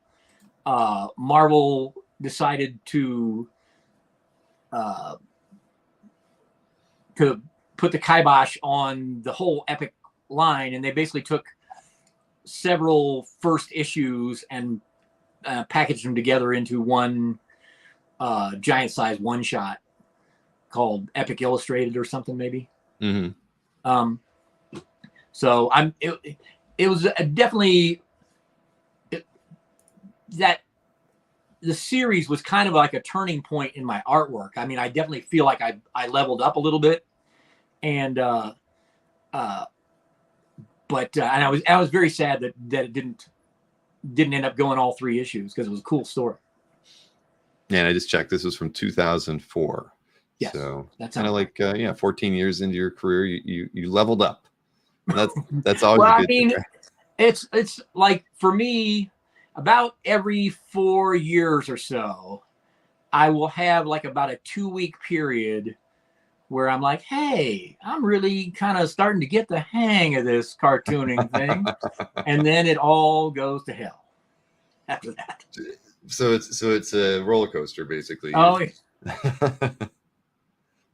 Marvel decided to put the kibosh on the whole Epic line, and they basically took several first issues and packaged them together into one giant size one shot called Epic Illustrated or something maybe. Mm-hmm. So it was definitely that the series was kind of like a turning point in my artwork. I mean, I definitely feel like I leveled up a little bit, and and I was very sad that it didn't end up going all 3 issues, because it was a cool story. Yeah, and I just checked. This was from 2004. Yes, so that's kind of like 14 years into your career, you leveled up. That's always well, a good thing. It's like, for me, about every 4 years or so, I will have like about a 2-week period where I'm like, hey, I'm really kind of starting to get the hang of this cartooning thing. And then it all goes to hell after that. So it's a roller coaster, basically. Oh,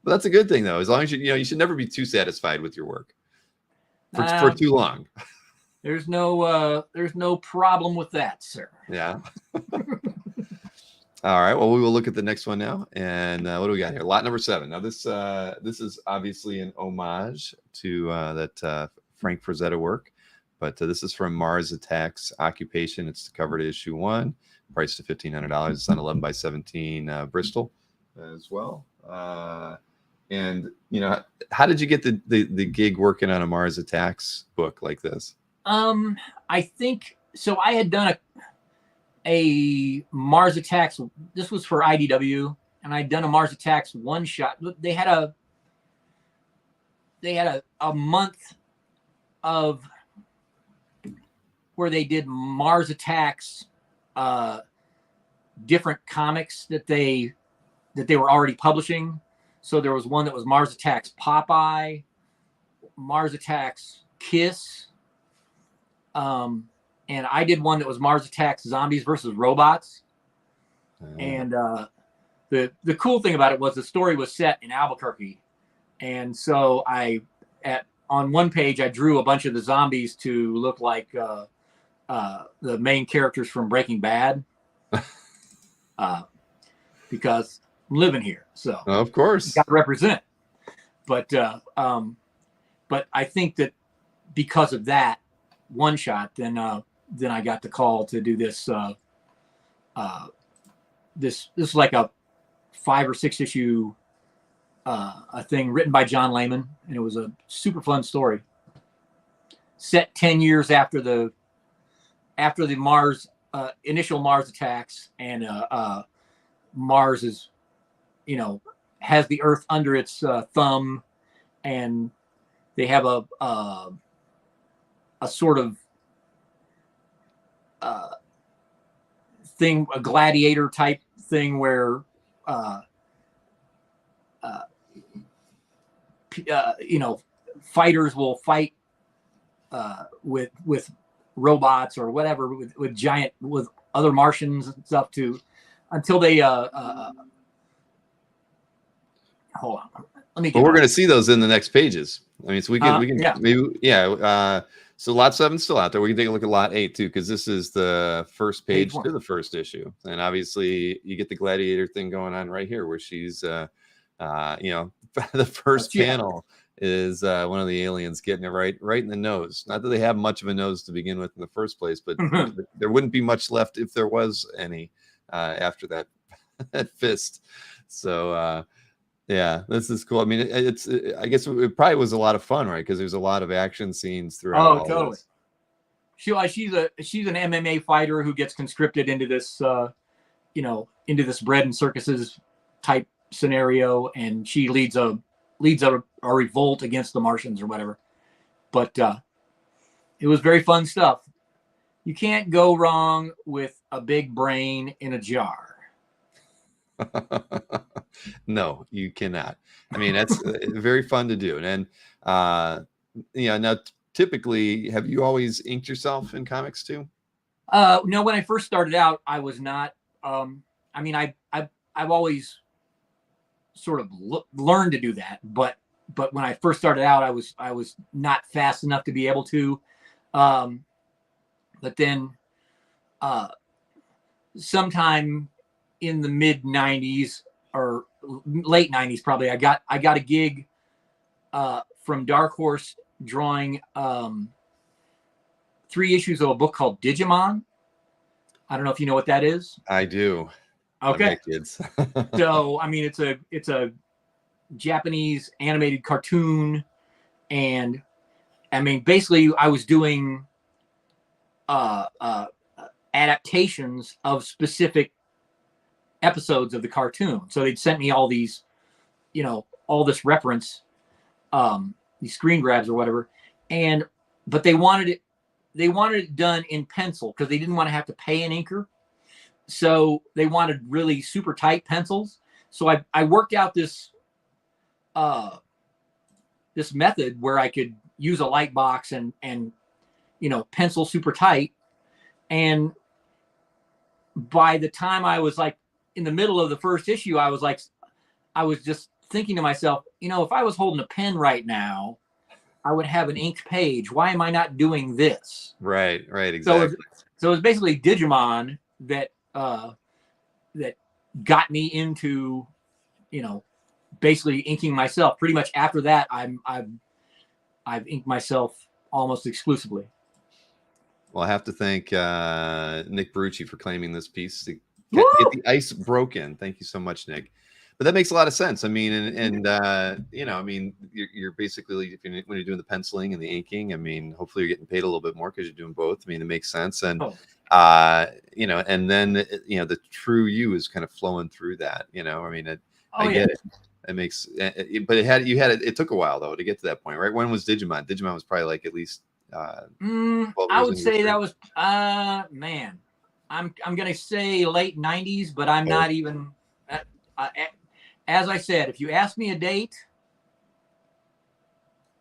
But that's a good thing, though. As long as you should never be too satisfied with your work for too long. There's no problem with that, sir. Yeah. All right. Well, we will look at the next one now. And what do we got here? Lot number 7. Now, this is obviously an homage to that Frank Frazetta work. But this is from Mars Attacks Occupation. It's covered issue 1, priced to $1,500. It's on 11 by 17 Bristol as well. And how did you get the gig working on a Mars Attacks book like this? I think so. I had done a Mars Attacks. This was for IDW, and I'd done a Mars Attacks one shot. They had a month of where they did Mars Attacks, different comics that they were already publishing. So there was one that was Mars Attacks Popeye, Mars Attacks Kiss, and I did one that was Mars Attacks Zombies versus Robots. And the cool thing about it was the story was set in Albuquerque, and so on one page I drew a bunch of the zombies to look like the main characters from Breaking Bad, because I'm living here, so of course got to represent. But I think that because of that one shot, then I got the call to do this. This is like a 5 or 6 issue a thing written by John Layman, and it was a super fun story. Set 10 years after the Mars initial Mars attacks, and Mars is, has the Earth under its thumb, and they have a sort of thing, a gladiator type thing where fighters will fight with robots or whatever, with other Martians and stuff until they hold on. Let me. But we're going to see those in the next pages. I mean, so we can yeah. So lot 7's still out there. We can take a look at lot 8 too, because this is the first page to the first issue, and obviously you get the gladiator thing going on right here, where she's, the first panel is one of the aliens getting it right in the nose. Not that they have much of a nose to begin with in the first place, but there wouldn't be much left if there was any after that fist. So. Yeah, this is cool. I mean, I guess it probably was a lot of fun, right? Because there's a lot of action scenes throughout. Oh, totally. She's an MMA fighter who gets conscripted into this, into this bread and circuses type scenario, and she leads a revolt against the Martians or whatever. But it was very fun stuff. You can't go wrong with a big brain in a jar. No, you cannot. I mean, that's very fun to do. And now typically, have you always inked yourself in comics too? No, when I first started out, I was not. I mean, I've always sort of learned to do that, but when I first started out, I was not fast enough to be able to. But then, sometime in the mid 90s or late 90s, probably, I got a gig from Dark Horse drawing 3 issues of a book called Digimon. I don't know if you know what that is. I do. Okay. Kids. So, I mean, it's a Japanese animated cartoon, and I mean, basically I was doing adaptations of specific episodes of the cartoon. So they'd sent me all these, all this reference, these screen grabs or whatever. But they wanted it done in pencil because they didn't want to have to pay an inker. So they wanted really super tight pencils. So I worked out this method where I could use a light box and pencil super tight. And by the time I was like in the middle of the first issue, I was just thinking to myself, if I was holding a pen right now, I would have an inked page. Why am I not doing this? Right, So exactly. it's basically Digimon that that got me into, basically inking myself. Pretty much after that, I've inked myself almost exclusively. Well, I have to thank Nick Brucci for claiming this piece to get the ice broken. Thank you so much, Nick. But that makes a lot of sense. I mean, I mean, you're basically, when you're doing the penciling and the inking, I mean, hopefully you're getting paid a little bit more because you're doing both. I mean, it makes sense. And, and then, the true you is kind of flowing through that, I mean, I get it. It makes, but it took a while though to get to that point, right? When was Digimon? Digimon was probably like at least, I would say that was, man, I'm going to say late 90s, but I'm not even, as I said, if you ask me a date,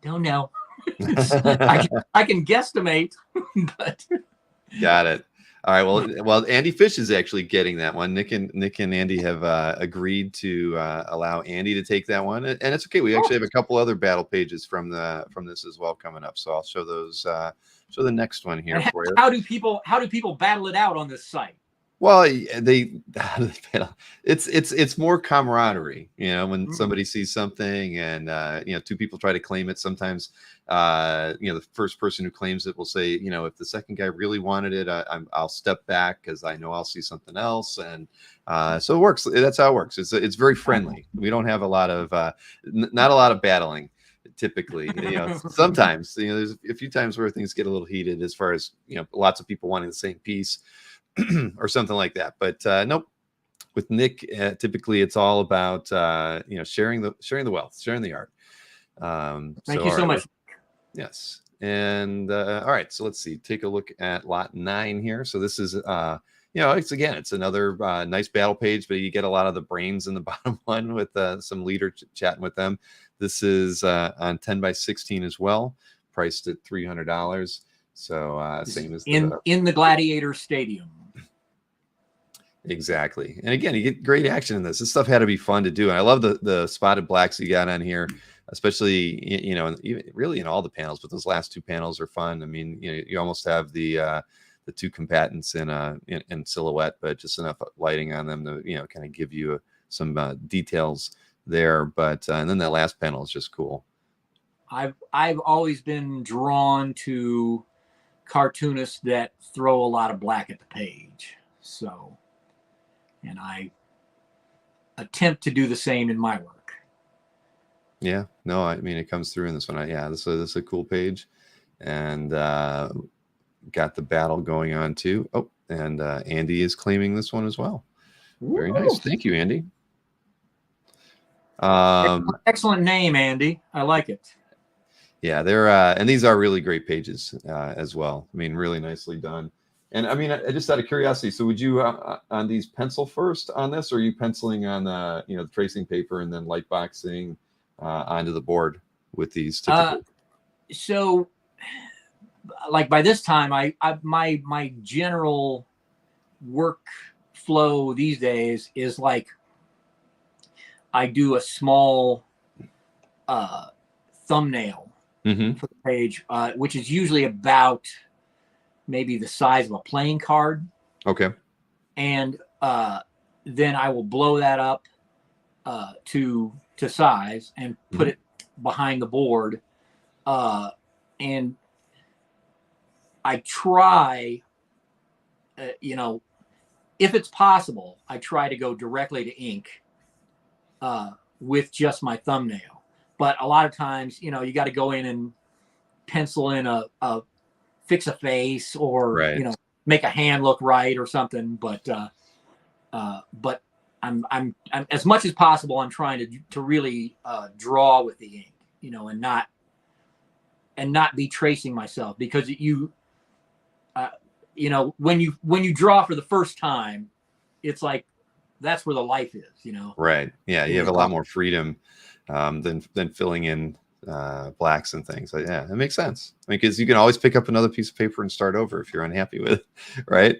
don't know. I can guesstimate, but. Got it. All right. Well, Andy Fish is actually getting that one. Nick and Andy have agreed to allow Andy to take that one, and it's okay. We actually have a couple other battle pages from this as well coming up. So I'll show those. Show the next one here for you. How do people battle it out on this site? Well, it's more camaraderie, when somebody sees something and two people try to claim it. Sometimes the first person who claims it will say, if the second guy really wanted it, I'll step back because I know I'll see something else, and so it works. That's how it works. It's very friendly. We don't have a lot of not a lot of battling. Typically, sometimes there's a few times where things get a little heated as far as lots of people wanting the same piece or something like that. But nope, with Nick, typically it's all about sharing the wealth, sharing the art. Thank you so much. Yes, and all right, so let's see. Take a look at lot 9 here. So this is it's another nice battle page, but you get a lot of the brains in the bottom one with some leader chatting with them. This is on 10 by 16 as well, priced at $300. So same as in the Gladiator Stadium. Exactly. And again, you get great action in this. This stuff had to be fun to do. And I love the spotted blacks you got on here, especially, even really in all the panels, but those last 2 panels are fun. I mean, you almost have the 2 combatants in silhouette, but just enough lighting on them to, kind of give you some details there. But and then that last panel is just cool. I've always been drawn to cartoonists that throw a lot of black at the page. So, and I attempt to do the same in my work. Yeah, no, I mean, it comes through in this one. This is a cool page, and got the battle going on too. Oh, and Andy is claiming this one as well. Very nice. Thank you, Andy. Excellent name, Andy. I like it. Yeah, they're and these are really great pages as well. I mean, really nicely done. And I mean, I just out of curiosity, so would you on these pencil first on this, or are you penciling on the tracing paper and then light boxing onto the board with these typically? So like by this time, my general workflow these days is like I do a small thumbnail for the page, which is usually about maybe the size of a playing card. Okay. And then I will blow that up to size and put it behind the board. And I try, if it's possible, I try to go directly to ink with just my thumbnail. But a lot of times, you got to go in and pencil in a fix a face or, make a hand look right or something. But I'm as much as possible, I'm trying to really draw with the ink, and not be tracing myself, because when you draw for the first time, it's like that's where the life is, Right. Yeah, you have a lot more freedom than filling in blacks and things. Like, yeah, it makes sense. I mean, because you can always pick up another piece of paper and start over if you're unhappy with it, right?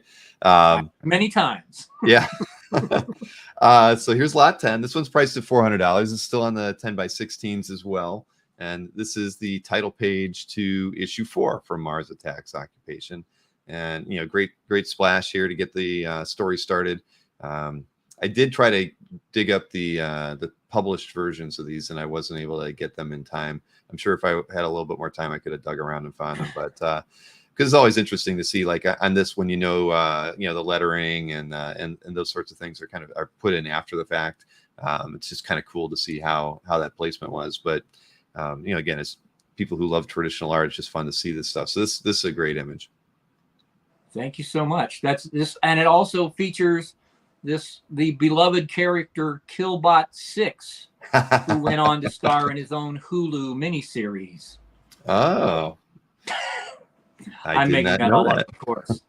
Many times. Yeah. So here's lot 10. This one's priced at $400. It's still on the 10 by 16s as well. And this is the title page to issue 4 from Mars Attacks Occupation. And, you know, great splash here to get the story started. I did try to dig up the published versions of these, and I wasn't able to get them in time. I'm sure if I had a little bit more time, I could have dug around and found them. But because it's always interesting to see, like on this one, you know, the lettering and those sorts of things are put in after the fact. It's just kind of cool to see how that placement was. But you know, again, as people who love traditional art, it's just fun to see this stuff. So this is a great image. Thank you so much. That's this, and it also features the beloved character Killbot 6, who went on to star in his own Hulu miniseries. Oh, I'm making that all up, of course.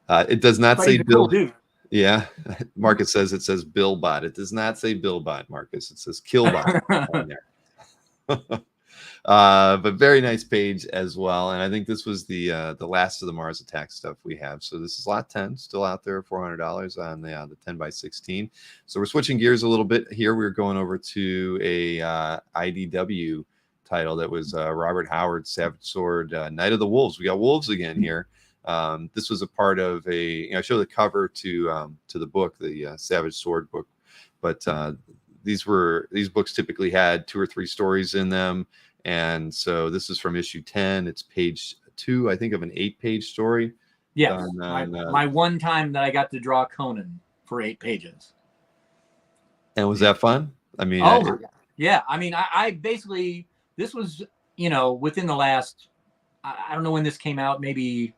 It does not say Bill. Cool, yeah, Marcus says it says Billbot. It does not say Billbot, Marcus. It says Killbot on there. But very nice page as well. And I think this was the last of the Mars Attack stuff we have. So this is lot 10, still out there, $400 on the 10 by 16. So we're switching gears a little bit here. We're going over to a IDW title that was Robert Howard's Savage Sword, Night of the Wolves. We got wolves again here. This was a part of I show the cover to the book, the Savage Sword book, but these books typically had 2 or 3 stories in them. And so this is from issue 10. It's page 2, I think, of an 8-page story. Yes, my one time that I got to draw Conan for 8 pages. And was that fun? I mean, my God. Yeah. I mean, I basically, this was, you know, within the last, I don't know when this came out, maybe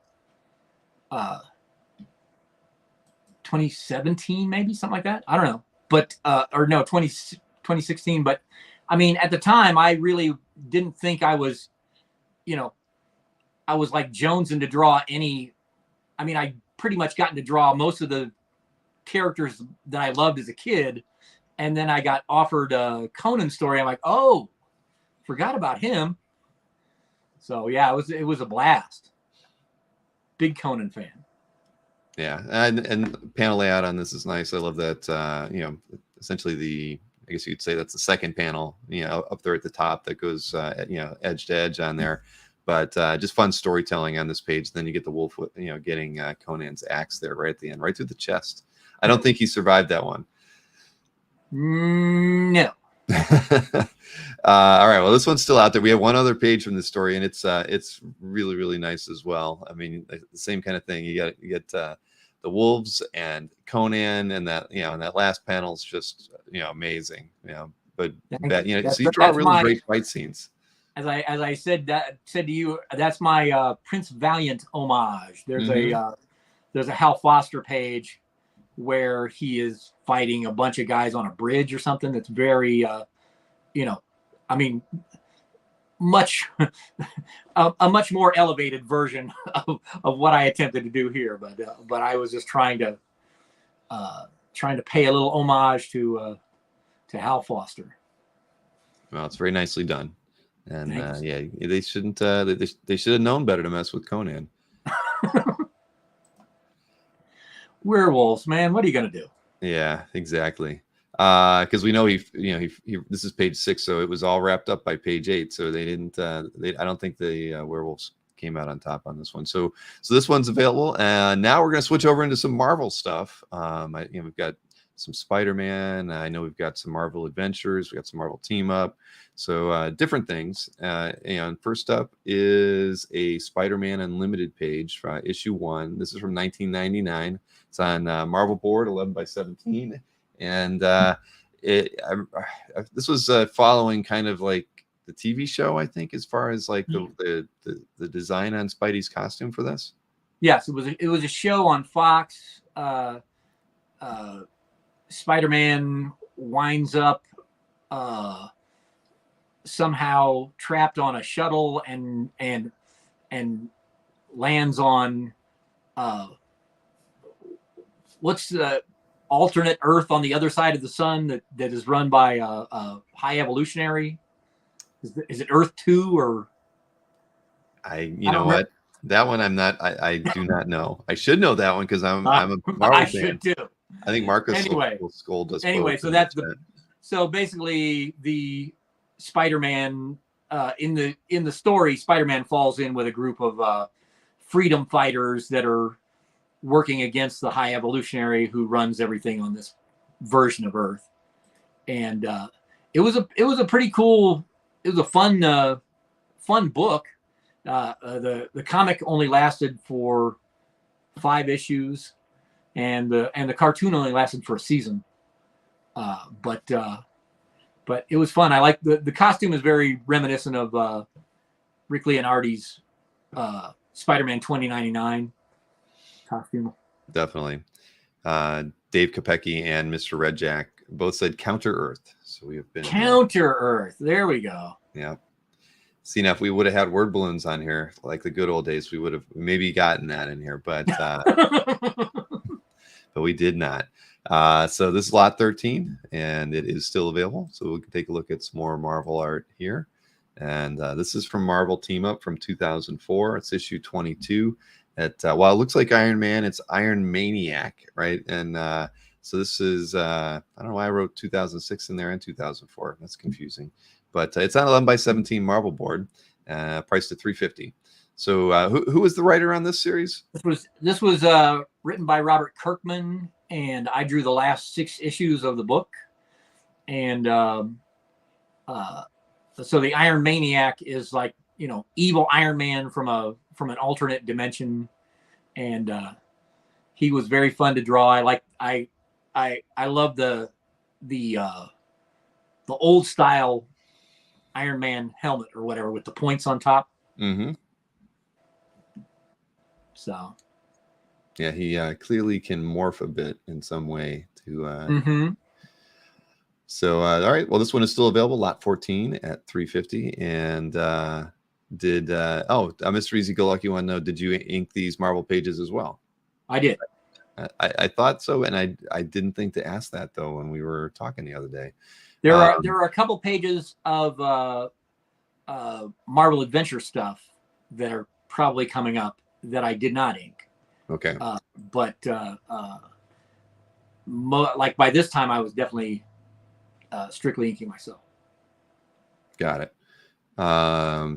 2017, maybe something like that. I don't know, but or no, 2016. But I mean, at the time, I really didn't think I was, you know, I was like jonesing to draw any. I mean, I pretty much gotten to draw most of the characters that I loved as a kid, and then I got offered a Conan story. I'm like, oh, forgot about him. So yeah, it was a blast. Big Conan fan. Yeah, and panel layout on this is nice. I love that. You know, essentially I guess you'd say that's the second panel, you know, up there at the top that goes, you know, edge to edge on there. But just fun storytelling on this page. Then you get the wolf, you know, getting Conan's axe there right at the end, right through the chest. I don't think he survived that one. No. All right. Well, this one's still out there. We have one other page from the story, and it's really, really nice as well. I mean, the same kind of thing. You get the wolves and Conan, and that, you know, and that last panel is just, you know, amazing. You know, but you know, so you draw really great fight scenes. As I said to you, that's my Prince Valiant homage. There's a Hal Foster page where he is fighting a bunch of guys on a bridge or something. That's very, you know, I mean, a much more elevated version of what I attempted to do here. But I was just trying to pay a little homage to Hal Foster. Well, it's very nicely done. And yeah, they shouldn't. They should have known better to mess with Conan. Werewolves, man. What are you gonna do? Yeah, exactly. Because we know he this is page 6, so it was all wrapped up by page 8. So they didn't. I don't think the werewolves came out on top on this one. So this one's available. And now we're gonna switch over into some Marvel stuff. We've got some Spider-Man. I know we've got some Marvel Adventures. We got some Marvel Team Up. So different things. And first up is a Spider-Man Unlimited page for issue 1. This is from 1999. It's on Marvel Board 11 by 17. And this was following kind of like the TV show, I think, as far as like the design on Spidey's costume for this. Yes, it was a show on Fox. Spider-Man winds up somehow trapped on a shuttle and lands on what's the alternate Earth on the other side of the sun that is run by a high evolutionary. Is it Earth 2 or? You know what? That one I'm not. I do not know. I should know that one because I'm a Marvel fan. I should too. I think Marcus Anyway. will scold us. Anyway, both so in that's the chat. so basically the Spider-Man in the story, Spider-Man falls in with a group of freedom fighters that are working against the High Evolutionary who runs everything on this version of Earth. And it was a pretty cool, it was a fun book. The comic only lasted for 5 issues, and the cartoon only lasted for a season. But it was fun. I like the costume is very reminiscent of Rick Leonardi's Spider-Man 2099 costume. Definitely. Dave Kopecki and Mr. Red Jack both said Counter Earth. So we have been Counter Earth. There we go. Yeah. See, now if we would have had word balloons on here like the good old days, we would have maybe gotten that in here, but but we did not. So this is lot 13, and it is still available. So we can take a look at some more Marvel art here. And this is from Marvel Team Up from 2004. It's issue 22. While it looks like Iron Man, it's Iron Maniac, right? And so this is, I don't know why I wrote 2006 in there and 2004. That's confusing. But it's on 11x17 Marvel board, priced at $350. So who was the writer on this series? This was written by Robert Kirkman, and I drew the last 6 issues of the book. And so the Iron Maniac is like, evil Iron Man from an alternate dimension, and he was very fun to draw. I love the old style Iron Man helmet or whatever with the points on top. Mm-hmm. So yeah, he clearly can morph a bit in some way to mm-hmm. So all right, well, this one is still available, lot 14 at $350. And Mr. Easy Go Lucky one, no, did you ink these Marvel pages as well? I did. I thought so, and I didn't think to ask that though when we were talking the other day. There are a couple pages of Marvel Adventure stuff that are probably coming up that I did not ink. Okay. But like by this time, I was definitely strictly inking myself. Got it.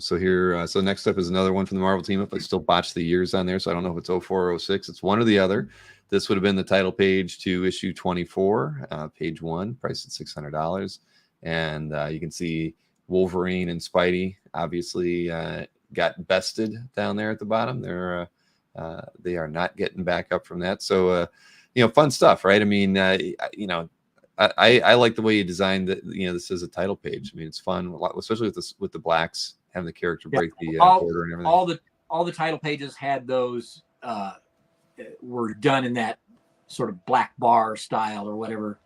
So here, so next up is another one from the Marvel Team Up. I still botched the years on there, so I don't know if it's 04 or 06. It's one or the other. This would have been the title page to issue 24, page 1, priced at $600. And you can see Wolverine and Spidey obviously got bested down there at the bottom. They are not getting back up from that. So fun stuff, right? I mean, I like the way you designed that. This is a title page. I mean, it's fun, especially with the blacks having the character break the border and everything. All the title pages had those were done in that sort of black bar style or whatever.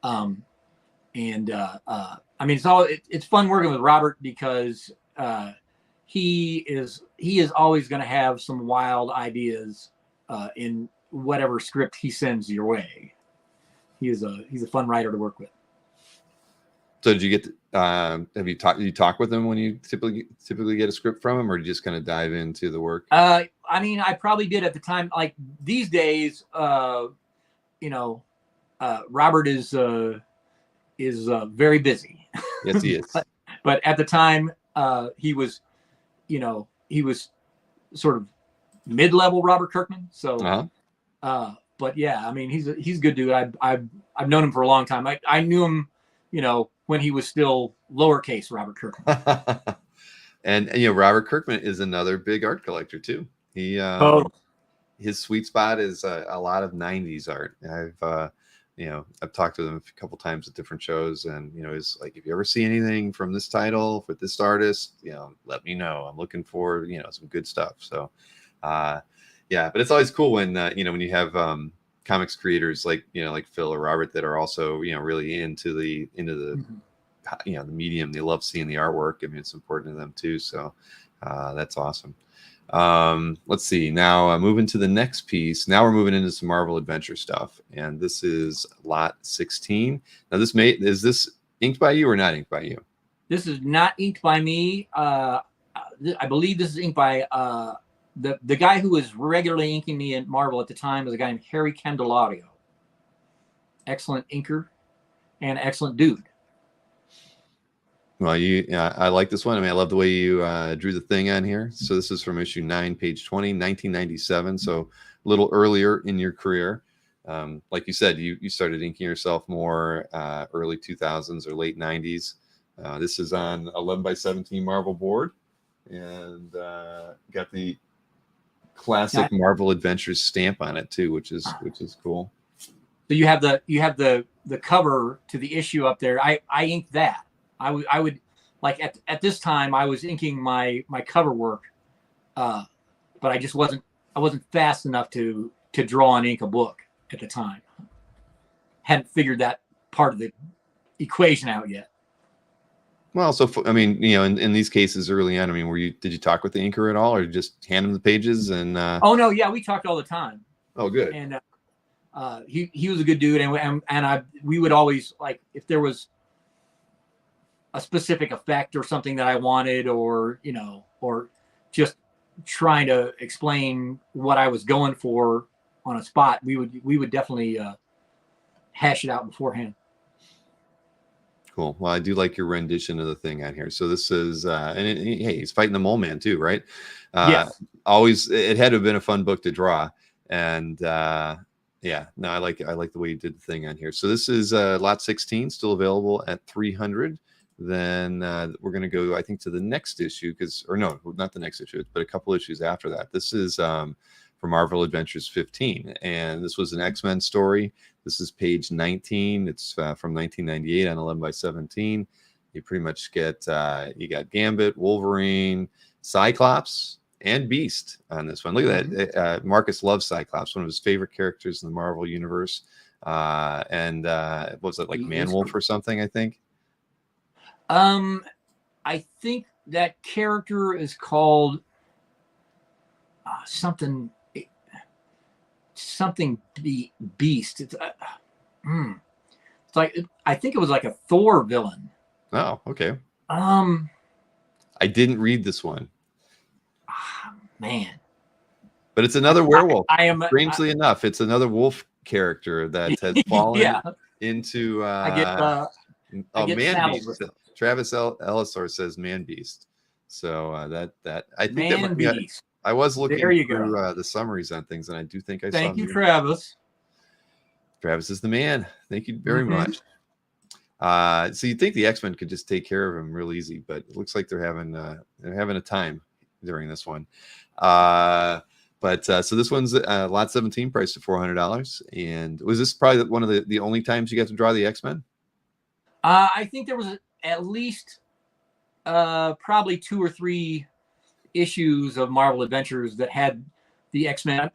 I mean, it's fun working with Robert because he is always going to have some wild ideas in whatever script he sends your way. He's a fun writer to work with. So did you get have you talked with him when you typically get a script from him, or do you just kind of dive into the work? I mean, I probably did at the time. Like these days, Robert is very busy. Yes, he is. but at the time, he was sort of mid-level Robert Kirkman. So, but yeah, I mean, he's a good dude. I've known him for a long time. I knew him, when he was still lowercase Robert Kirkman. And Robert Kirkman is another big art collector too. His sweet spot is a lot of 90s art. I've talked to him a couple times at different shows, and he's like, if you ever see anything from this title with this artist, let me know. I'm looking for some good stuff. So yeah, but it's always cool when when you have comics creators like Phil or Robert that are also really into the the medium. They love seeing the artwork. I mean, it's important to them too. So that's awesome. Let's see. Now moving to the next piece. Now we're moving into some Marvel Adventure stuff, and this is lot 16. Now is this inked by you or not inked by you? This is not inked by me. I believe this is inked by the guy who was regularly inking me at Marvel at the time was a guy named Harry Candelario. excellent inker, and excellent dude. Well, I like this one. I mean, I love the way you drew the thing on here. So this is from issue 9, page 20, 1997. So a little earlier in your career. Like you said, you started inking yourself more early 2000s or late 90s. This is on 11 by 17 Marvel board, and got the classic Marvel Adventures stamp on it too, which is cool. So you have the cover to the issue up there. I inked that. I would like at this time I was inking my cover work, but I wasn't fast enough to draw and ink a book at the time. Hadn't figured that part of the equation out yet. Well, so I mean, in these cases early on, I mean, did you talk with the inker at all, or just hand him the pages and? Oh no, yeah, we talked all the time. Oh, good. And he was a good dude, and we would always, like, if there was a specific effect or something that I wanted, or just trying to explain what I was going for on a spot, we would definitely hash it out beforehand. Cool. Well, I do like your rendition of the thing on here. So this is hey, he's fighting the mole man too, right? Yes. Always, it had to have been a fun book to draw, and yeah, no, I like the way you did the thing on here. So this is lot 16, still available at 300. Then we're going to go, I think, to the next issue, or no, not the next issue, but a couple issues after that. This is from Marvel Adventures 15, and this was an X-Men story. This is page 19. It's from 1998 on 11 by 17. You pretty much get you got Gambit, Wolverine, Cyclops, and Beast on this one. Look at that. Marcus loves Cyclops, one of his favorite characters in the Marvel universe. And what was it, like Man-Wolf or something, I think? I think that character is called something Beast. It's like, I think it was like a Thor villain. Oh, okay. I didn't read this one. Man. But it's another werewolf. Strangely enough, it's another wolf character that has fallen into I get Man Beast. Travis Ellisor says Man Beast. So that I think Man Beast. I was looking through the summaries on things, and I do think I saw. Thank you, Travis. Travis is the man. Thank you very much. So you'd think the X-Men could just take care of him real easy, but it looks like they're having a time during this one. So this one's lot 17, priced at $400. And was this probably one of the only times you got to draw the X-Men? I think there was at least probably 2 or 3 issues of Marvel Adventures that had the X-Men.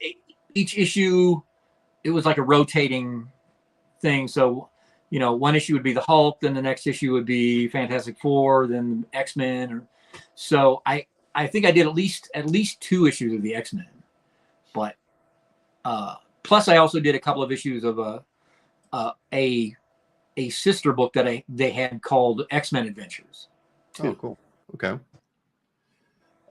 Each issue, it was like a rotating thing. So, one issue would be the Hulk, then the next issue would be Fantastic Four, then X-Men. So I think I did at least 2 issues of the X-Men. But plus I also did a couple of issues of a sister book that they had called X-Men Adventures too. Oh, cool. Okay.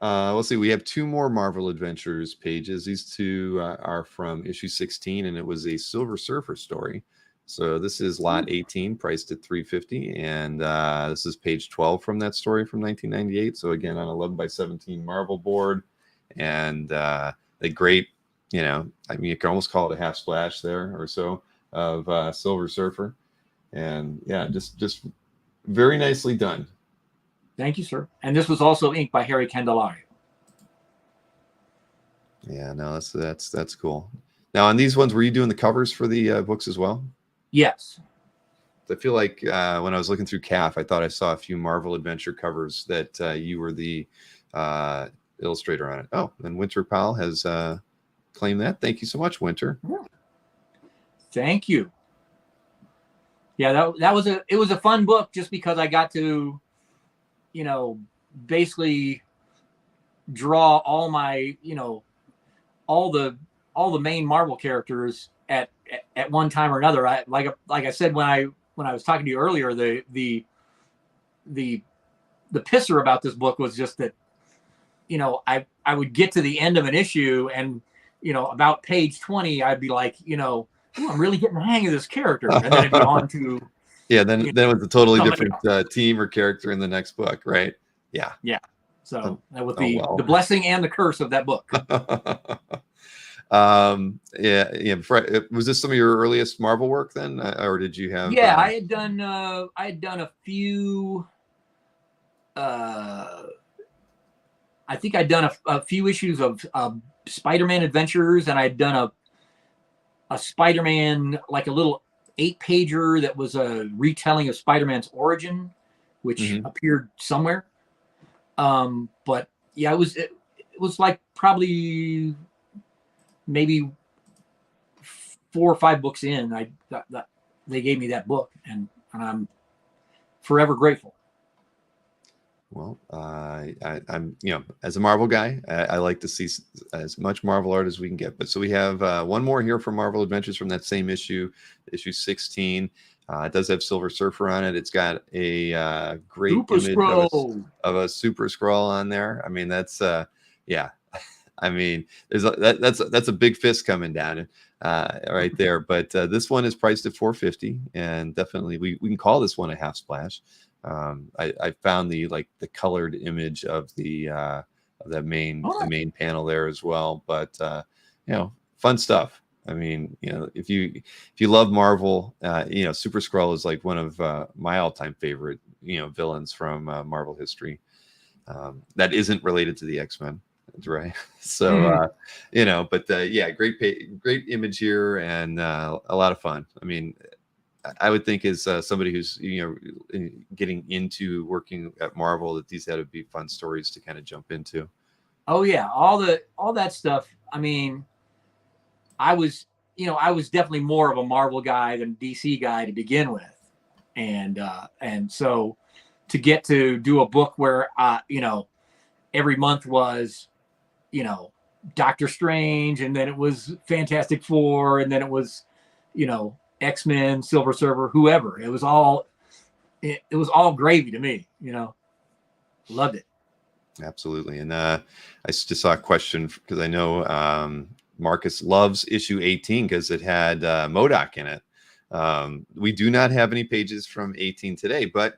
Let's see. We have 2 more Marvel Adventures pages. These 2 are from issue 16, and it was a Silver Surfer story. So this is lot 18, priced at $350, and this is page 12 from that story from 1998. So again, on 11 by 17 Marvel board, and the great, I mean, you can almost call it a half splash there or so of Silver Surfer, and yeah, just very nicely done. Thank you, sir. And this was also inked by Harry Candelario. Yeah, no, that's cool. Now, on these ones, were you doing the covers for the books as well? Yes. I feel like when I was looking through CAF, I thought I saw a few Marvel Adventure covers that you were the illustrator on it. Oh, and Winter Powell has claimed that. Thank you so much, Winter. Thank you. Yeah, it was a fun book just because I got to, basically draw all my, all the main Marvel characters at one time or another. Like I said when I was talking to you earlier, the pisser about this book was just that, I would get to the end of an issue and, about page 20, I'd be like, ooh, I'm really getting the hang of this character. And then it'd be on to, yeah, then it was a totally somebody different team or character in the next book, right? Yeah. Yeah. So that was Oh, well. the blessing and the curse of that book. Yeah. Was this some of your earliest Marvel work then, or did you have? Yeah, I had done a few. I think I'd done a few issues of Spider-Man Adventures, and I'd done a Spider-Man, like a little 8-pager that was a retelling of Spider-Man's origin, which appeared somewhere. But yeah, it was like probably maybe 4 or 5 books in, they gave me that book, and I'm forever grateful. Well, I'm, as a Marvel guy, I like to see as much Marvel art as we can get. But so we have one more here from Marvel Adventures from that same issue 16. It does have Silver Surfer on it. It's got a great image of a Super Skrull on there. I mean, that's yeah. I mean, that's a big fist coming down right there. But this one is priced at $4.50, and definitely we can call this one a half splash. I found the colored image of the main panel there as well. But fun stuff. I mean, if you love Marvel, Super Skrull is like one of my all-time favorite villains from Marvel history. That isn't related to the X-Men. That's right. So but great image here, and a lot of fun. I mean, I would think as somebody who's getting into working at Marvel, that these had to be fun stories to kind of jump into. Oh yeah, all that stuff. I mean, I was definitely more of a Marvel guy than DC guy to begin with, and so to get to do a book where every month was Doctor Strange, and then it was Fantastic Four, and then it was X-Men, Silver Surfer, whoever. It was all gravy to me. Loved it. Absolutely. And I just saw a question, because I know Marcus loves issue 18 because it had MODOK in it. We do not have any pages from 18 today, but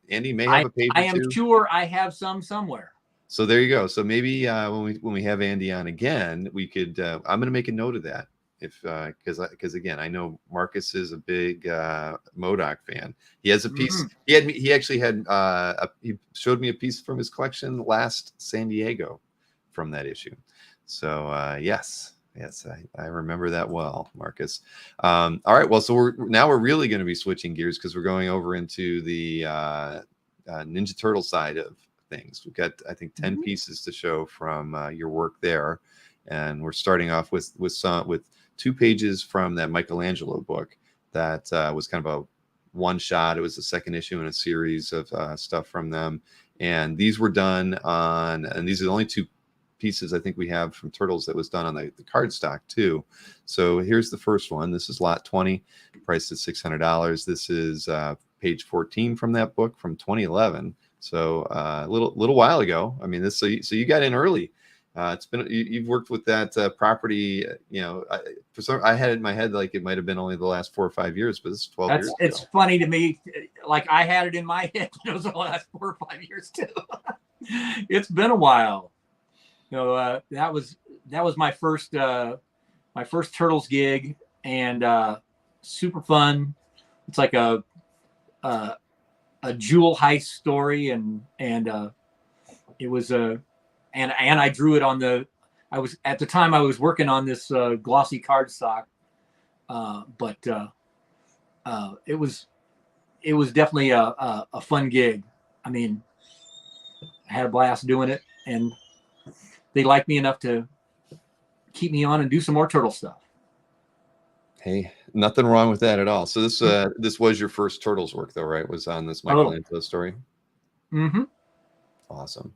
Andy may have a page. I am sure I have some somewhere. So there you go. So maybe when we have Andy on again, we could. I'm going to make a note of that, because again, I know Marcus is a big MODOK fan. He has a piece. He actually had he showed me a piece from his collection last San Diego from that issue. So yes, I remember that well, Marcus. All right, well, so we're really going to be switching gears, because we're going over into the Ninja Turtle side of things. We've got, I think, 10 pieces to show from your work there, and we're starting off with 2 pages from that Michelangelo book that was kind of a one shot. It was the second issue in a series of stuff from them, and these were done on, and these are the only 2 pieces I think we have from Turtles that was done on the cardstock too. So here's the first one. This is lot 20, priced at $600. This is page 14 from that book from 2011. So a little while ago. I mean, so you got in early. It's been, you've worked with that property. I had it in my head like it might have been only the last 4 or 5 years, but it's 12 years. It's funny to me. Like, I had it in my head. It was the last 4 or 5 years too. It's been a while. That was my first Turtles gig, and super fun. It's like a jewel heist story, and it was and I drew it on at the time I was working on this glossy cardstock, but it was definitely a fun gig. I mean, I had a blast doing it, and they liked me enough to keep me on and do some more Turtle stuff. Hey, nothing wrong with that at all. So this was your first Turtles work, though, right? Was on this Michelangelo story? Mm-hmm. Awesome.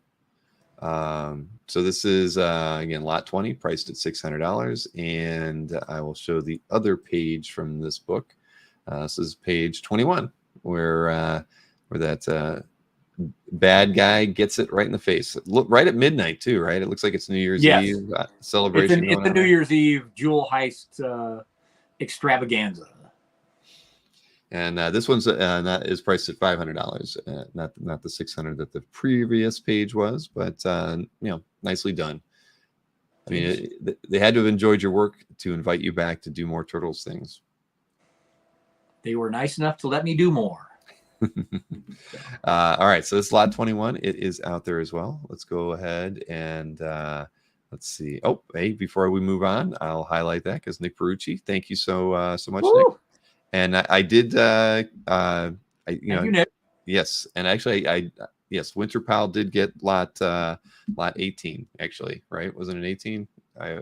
So this is again lot 20, priced at $600, and I will show the other page from this book. This is page 21, where that bad guy gets it right in the face. Look, right at midnight too, right? It looks like it's New Year's Eve celebration. It's a New Year's Eve jewel heist extravaganza. And this one's that is priced at $500, not the $600 that the previous page was, but you know, nicely done. I mean, they had to have enjoyed your work to invite you back to do more Turtles things. They were nice enough to let me do more. All right, so this lot 21, it is out there as well. Let's go ahead and let's see. Oh, hey, before we move on, I'll highlight that because Nick Perucci, thank you so much, Woo! Nick. And I did, you know, Nick. yes, and actually, yes, Winter Pal did get lot 18, actually, right? Wasn't it 18?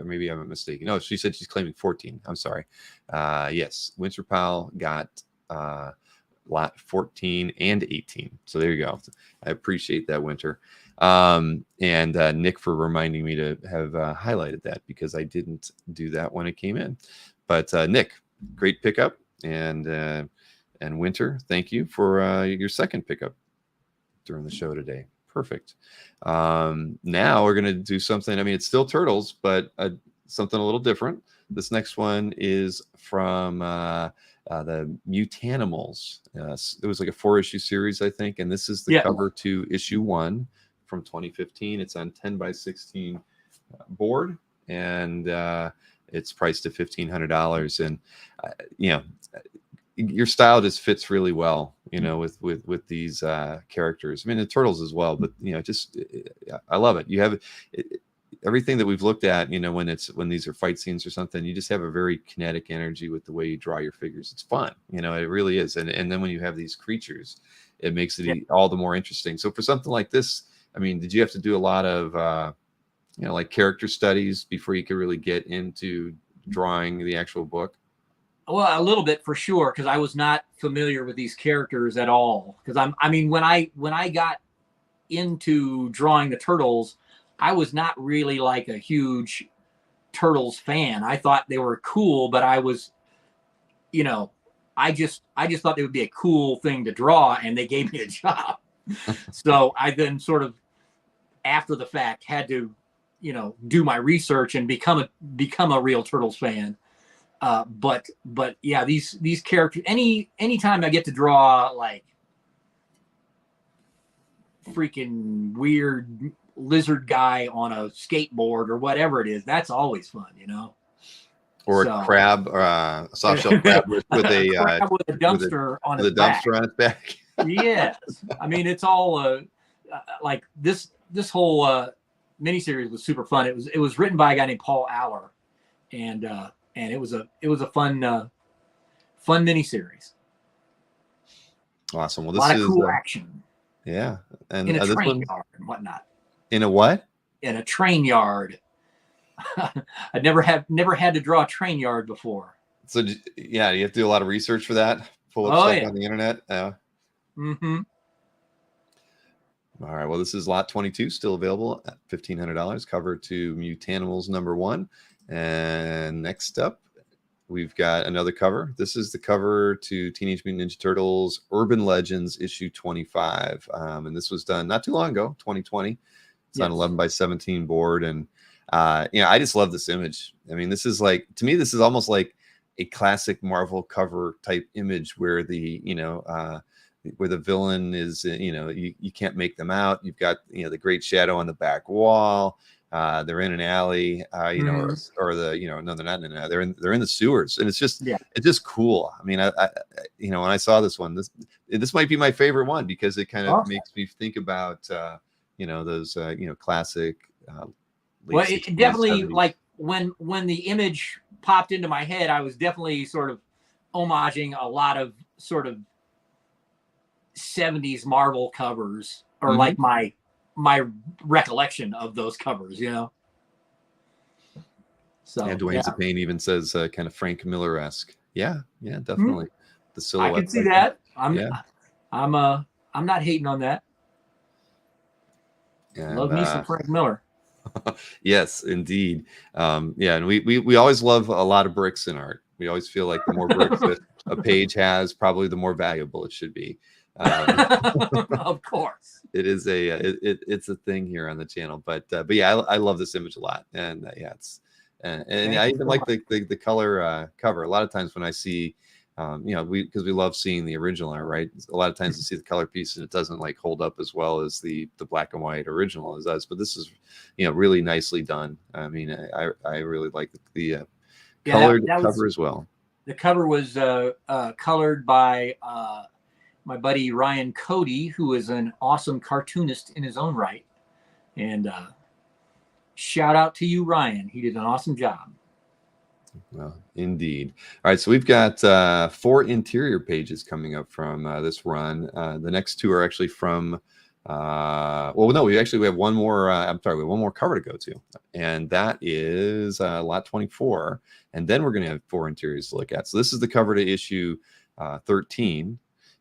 Maybe I'm mistaken. No, she said she's claiming 14. I'm sorry. Yes, Winter Pal got lot 14 and 18. So there you go. I appreciate that, Winter. And Nick for reminding me to have highlighted that because I didn't do that when it came in. But Nick, great pickup. And Winter, thank you for your second pickup during the show today. Perfect. Now we're going to do something. I mean, it's still Turtles, but something a little different. This next one is from the Mutanimals. It was like a 4-issue series, I think. And this is the cover to issue 1 from 2015. It's on 10 by 16 board. And it's priced at $1,500. And, you know, your style just fits really well, you know, with these characters. I mean, the Turtles as well, but you know, just I love it. You have everything that we've looked at, you know, when these are fight scenes or something, you just have a very kinetic energy with the way you draw your figures. It's fun, you know, it really is. And then when you have these creatures, it makes it all the more interesting. So for something like this, I mean, did you have to do a lot of you know, like character studies before you could really get into drawing the actual book? Well, a little bit for sure, because I was not familiar with these characters at all. Because I mean, when I got into drawing the Turtles, I was not really like a huge Turtles fan. I thought they were cool, but I was, you know, I just thought they would be a cool thing to draw, and they gave me a job. So I then sort of, after the fact, had to, you know, do my research and become a real Turtles fan. But yeah, these characters, anytime I get to draw like freaking weird lizard guy on a skateboard or whatever it is, that's always fun, you know. Or a crab, or a soft shell crab with a dumpster on its back. Yes, I mean, it's all like this whole miniseries was super fun. It was written by a guy named Paul Aller, and it was a fun miniseries. Awesome. Well, this a lot of cool action. Yeah, and in a train yard and whatnot. In a what? In a train yard. I never had to draw a train yard before. So yeah, you have to do a lot of research for that. Pull up stuff on the internet. Mm-hmm. All right. Well, this is lot 22, still available at $1,500. Cover to Mutanimals #1. And next up, we've got another cover. This is the cover to Teenage Mutant Ninja Turtles Urban Legends issue 25. And this was done not too long ago, 2020. It's on 11 by 17 board. And, you know, I just love this image. I mean, this is like, to me, this is almost like a classic Marvel cover type image where where the villain is, you know, you can't make them out. You've got, you know, the Great Shadow on the back wall. They're in an alley, you know, or the, you know, no, they're not in an alley. They're in the sewers, and it's just cool. I mean, I you know, when I saw this one, this might be my favorite one because it kind of makes me think about, you know, those, you know, classic. Well, it definitely 70s. Like when the image popped into my head, I was definitely sort of homaging a lot of sort of 70s Marvel covers, or like my recollection of those covers, you know. So yeah, Dwayne Zapane even says kind of Frank Miller-esque. Yeah, definitely. The silhouette. I can see that. I'm not hating on that. And, love me some Frank Miller. Yes, indeed. Yeah, and we always love a lot of bricks in art. We always feel like the more bricks that a page has, probably the more valuable it should be. Of course, it is it's a thing here on the channel. But yeah, I love this image a lot, and yeah, And I even like the color cover. A lot of times when I see, because we love seeing the original art, right? A lot of times you see the color piece and it doesn't like hold up as well as the black and white original as does. But this is, really nicely done. I mean, I really like the colored cover as well. The cover was colored by my buddy Ryan Cody, who is an awesome cartoonist in his own right. And shout out to you, Ryan. He did an awesome job. Well, indeed. All right, so we've got 4 interior pages coming up from this run. The next 2 are actually from we have one more. We have one more cover to go to, and that is lot 24. And then we're going to have 4 interiors to look at. So this is the cover to issue 13,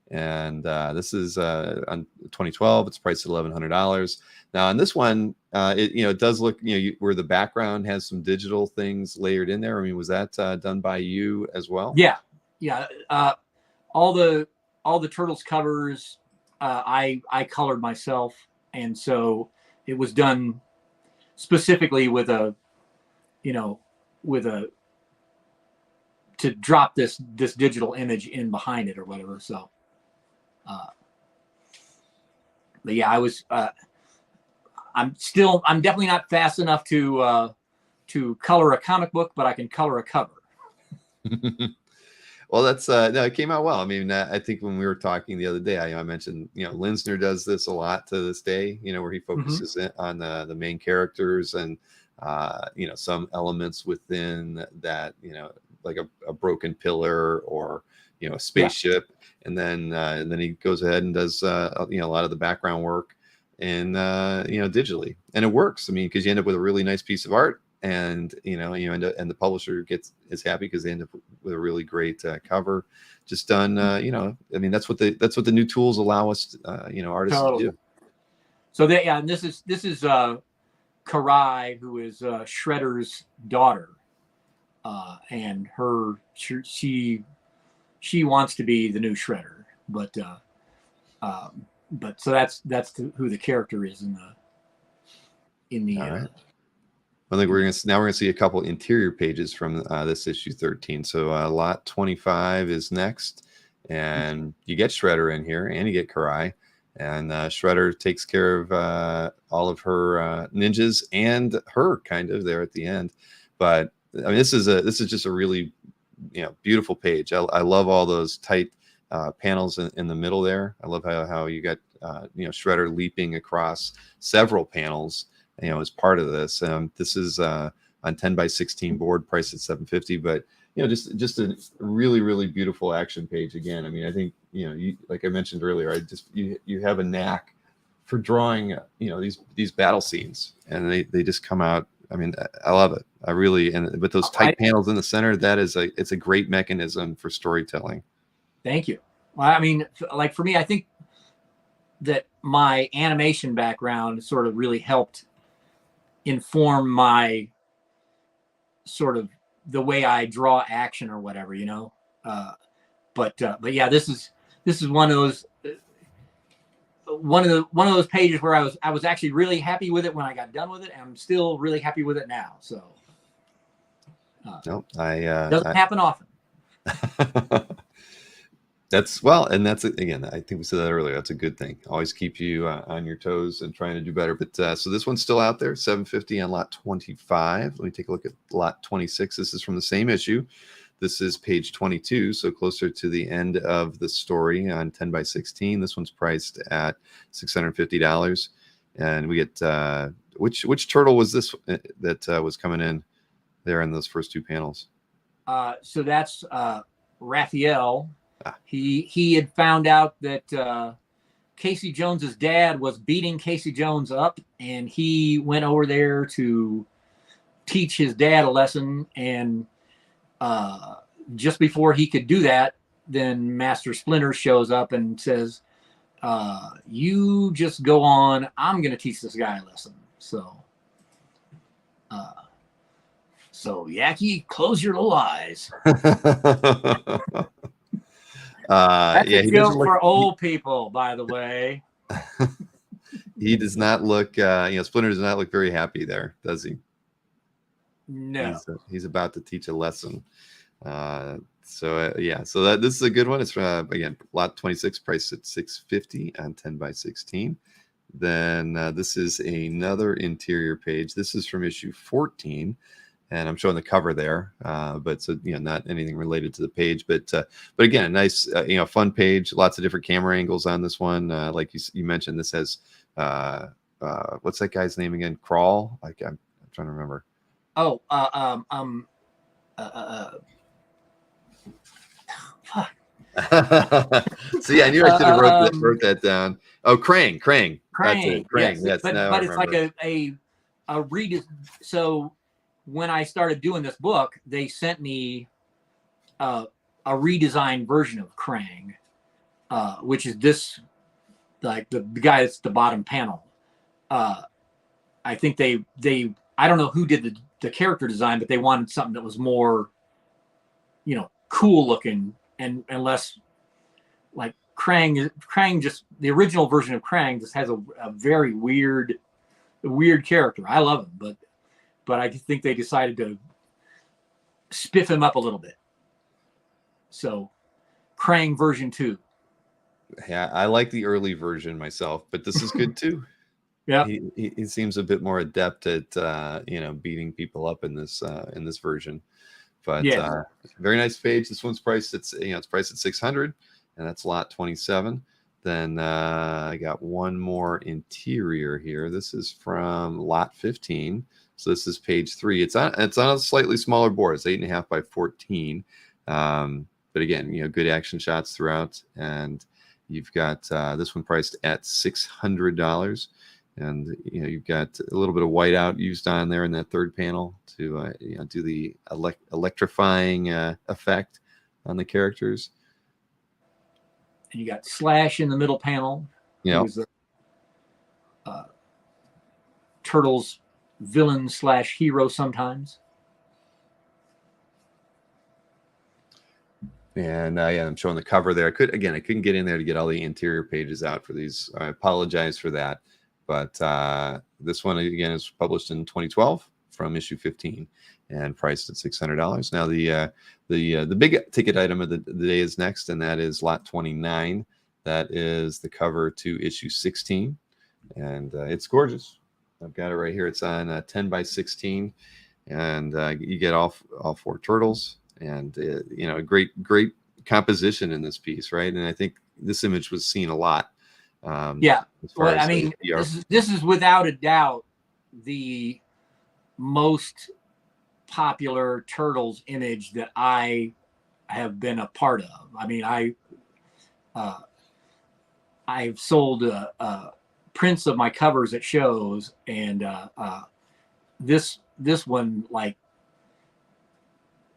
and this is on 2012. It's priced at $1,100. Now on this one, it does look where the background has some digital things layered in there. I mean, was that done by you as well? Yeah. All the Turtles covers I colored myself, and so it was done specifically with a to drop this digital image in behind it or whatever. So, but yeah, I'm definitely not fast enough to color a comic book, but I can color a cover. Well, that's no, it came out well. I mean, I think when we were talking the other day, I mentioned, Linsner does this a lot to this day, where he focuses on the main characters and, some elements within that, like a broken pillar or, a spaceship. And then he goes ahead and does, a lot of the background work and, digitally. And it works. I mean, because you end up with a really nice piece of art. And and the publisher is happy because they end up with a really great cover, just done. I mean, that's what the new tools allow us, artists to do. So and this is Karai, who is Shredder's daughter, and she wants to be the new Shredder, but so that's who the character is in the. All right. I think we're gonna see a couple interior pages from this issue 13. So lot 25 is next, and you get Shredder in here, and you get Karai, and Shredder takes care of all of her ninjas and her kind of there at the end. But I mean, this is just a really beautiful page. I love all those tight panels in the middle there. I love how you got Shredder leaping across several panels. As part of this. This is on 10x16 board, priced at $750. But just a really, really beautiful action page. Again, I mean, I think you, like I mentioned earlier, you have a knack for drawing these battle scenes, and they just come out. I mean, I love it. I really, and with those tight panels in the center, it's a great mechanism for storytelling. Thank you. Well, I mean, like for me, I think that my animation background sort of really helped inform my sort of the way I draw action or whatever, but yeah, this is one of those pages where I was actually really happy with it when I got done with it, and I'm still really happy with it now. So doesn't happen often. That's again, I think we said that earlier. That's a good thing. Always keep you on your toes and trying to do better. But so this one's still out there, $750 on lot 25. Let me take a look at lot 26. This is from the same issue. This is page 22, so closer to the end of the story on 10x16. This one's priced at $650, and we get which turtle was this that was coming in there in those first 2 panels? So that's Raphael. He had found out that Casey Jones's dad was beating Casey Jones up, and he went over there to teach his dad a lesson. And just before he could do that, then Master Splinter shows up and says, "You just go on. I'm going to teach this guy a lesson." So Yaki, close your little eyes. That's a joke for old people, by the way. He does not look, Splinter does not look very happy there, does he? No. He's about to teach a lesson. Yeah, so this is a good one. It's again, lot 26, priced at $650 on 10 by 16. Then this is another interior page. This is from issue 14, and I'm showing the cover there, but so not anything related to the page, but again, a nice fun page. Lots of different camera angles on this one. Like you mentioned, this has what's that guy's name again? Crawl. Like I'm trying to remember. Oh, See, I knew I should have wrote that down. Oh, Krang. That's it. Krang. Yes, but it's like a read. So when I started doing this book, they sent me a redesigned version of Krang, which is this, like the guy that's the bottom panel. I think they I don't know who did the character design, but they wanted something that was more, cool looking and less like Krang. Just the original version of Krang just has a very weird character. I love him, but I think they decided to spiff him up a little bit. So Krang version 2. Yeah, I like the early version myself, but this is good too. Yeah, he seems a bit more adept at beating people up in this version. But yeah. Very nice page. This one's priced at it's priced at $600, and that's lot 27. Then I got one more interior here. This is from lot 15. So this is page 3. It's on a slightly smaller board. It's 8.5 by 14. But again, good action shots throughout, and you've got this one priced at $600. And you've got a little bit of whiteout used on there in that third panel to do the electrifying effect on the characters. And you got Slash in the middle panel. Yeah. Who's Turtles villain / hero sometimes. And I'm showing the cover there. I couldn't get in there to get all the interior pages out for these. I apologize for that. But this one, again, is published in 2012 from issue 15 and priced at $600. Now, the big ticket item of the day is next, and that is lot 29. That is the cover to issue 16, and it's gorgeous. I've got it right here. It's on 10 by 16, and you get all 4 turtles, and a great composition in this piece, right? And I think this image was seen a lot. Yeah, well, I mean, this is without a doubt the most popular Turtles image that I have been a part of. I mean, I've sold prints of my covers at shows, and this one like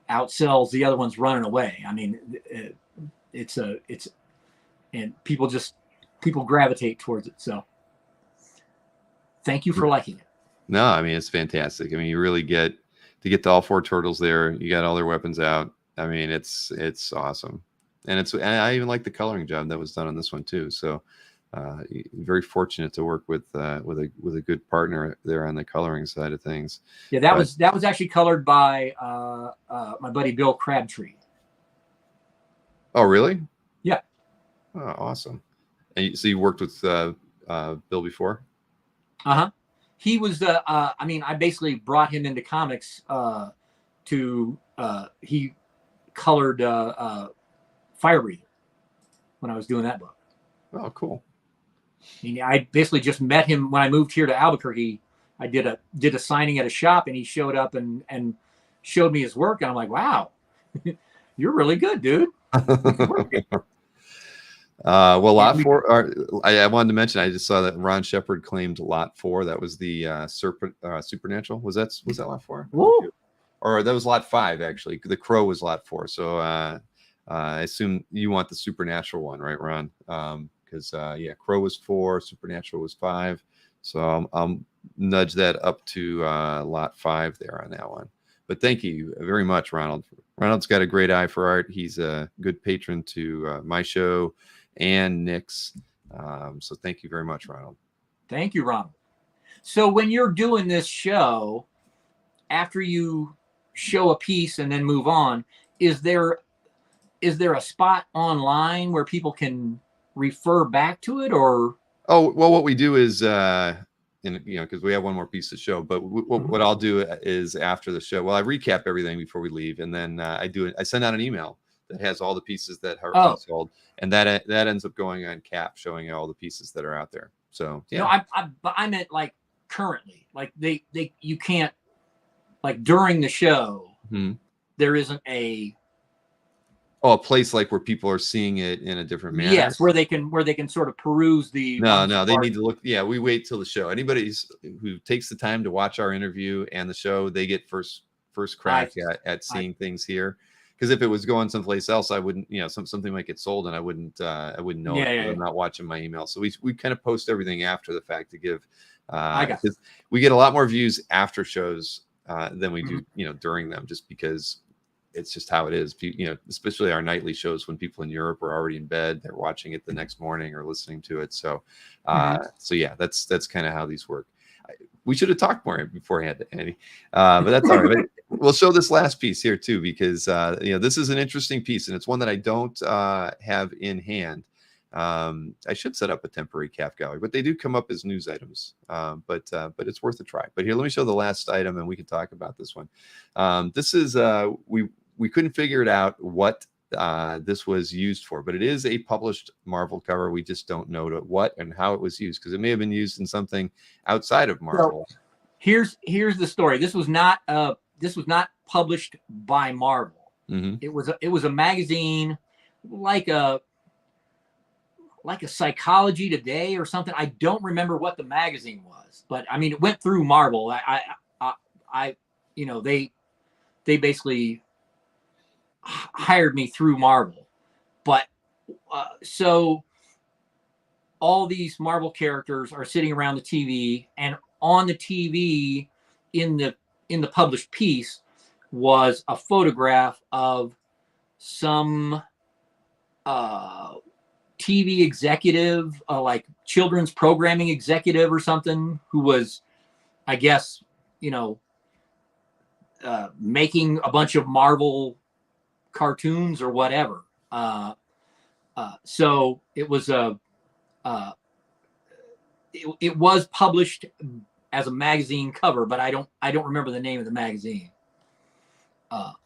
outsells the other ones running away. I mean, it's and people gravitate towards it. So thank you for liking it. No, I mean, it's fantastic. I mean, you really get to all 4 turtles there. You got all their weapons out. I mean, it's awesome. And I even like the coloring job that was done on this one too. So very fortunate to work with a good partner there on the coloring side of things. Yeah, that was actually colored by my buddy Bill Crabtree. Oh, really? Yeah. Oh, awesome. And so you worked with Bill before? He was I mean, I basically brought him into comics he colored Firebreather when I was doing that book. Oh, cool. I mean, I basically just met him when I moved here to Albuquerque. I did a signing at a shop, and he showed up and showed me his work, and I'm like, wow, you're really good, dude. Well, lot 4. I wanted to mention. I just saw that Ron Shepard claimed lot 4. That was the Supernatural. Was that lot 4? Woo. Or that was lot 5 actually. The Crow was lot 4. So I assume you want the Supernatural one, right, Ron? Because Crow was 4, Supernatural was 5. So I'll nudge that up to lot 5 there on that one. But thank you very much, Ronald. Ronald's got a great eye for art. He's a good patron to my show and Nick's. So thank you very much, Ronald. Thank you, Ronald. So when you're doing this show, after you show a piece and then move on, is there a spot online where people can refer back to it, or? Oh, well, what we do is, because we have one more piece to show, but what I'll do is after the show, well, I recap everything before we leave, and then I send out an email that has all the pieces that are unsold, and that ends up going on Cap, showing all the pieces that are out there. So yeah. No, I meant like currently, like you can't, like during the show, there isn't a place like where people are seeing it in a different manner. Yes, where they can sort of peruse the. No, they need to look. Yeah, we wait till the show. Anybody who takes the time to watch our interview and the show, they get first crack at seeing things here. Because if it was going someplace else, I wouldn't. Something might get sold, and I wouldn't know. I'm not watching my email, so we kind of post everything after the fact to give. Because we get a lot more views after shows than we do, during them, just because it's just how it is. Especially our nightly shows, when people in Europe are already in bed, they're watching it the next morning or listening to it. So, so yeah, that's kind of how these work. We should have talked more beforehand, Andy, but that's all right. But we'll show this last piece here too, because this is an interesting piece, and it's one that I don't have in hand. I should set up a temporary calf gallery, but they do come up as news items. But it's worth a try. But here, let me show the last item, and we can talk about this one. This is we couldn't figure it out what this was used for, but it is a published Marvel cover. We just don't know what and how it was used, because it may have been used in something outside of Marvel. So here's the story. This was not published by Marvel. It was a magazine like a Psychology Today or something. I don't remember what the magazine was, but I mean, it went through Marvel. They basically hired me through Marvel. But so all these Marvel characters are sitting around the TV, and on the TV in the published piece was a photograph of some TV executive, like children's programming executive or something, who was, I guess, making a bunch of Marvel cartoons or whatever. So it was it was published as a magazine cover, but I don't remember the name of the magazine. But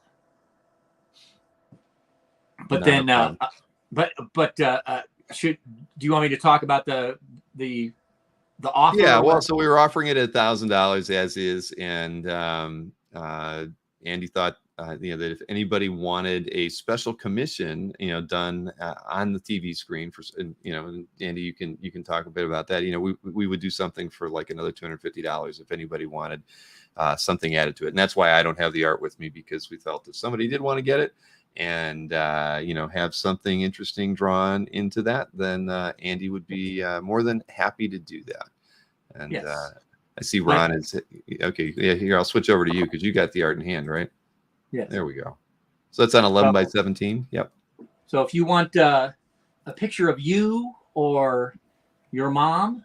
then, do you want me to talk about the offer? Yeah, well, so we were offering it at $1,000 as is, and Andy thought that if anybody wanted a special commission, done on the TV screen for, Andy, you can talk a bit about that. We would do something for like another $250 if anybody wanted something added to it, and that's why I don't have the art with me, because we felt if somebody did want to get it and have something interesting drawn into that, then Andy would be more than happy to do that. And yes. I see Ron is okay. Yeah, here, I'll switch over to you because you got the art in hand, right? Yeah. There we go. So that's on 11 by 17. Yep. So if you want a picture of you or your mom,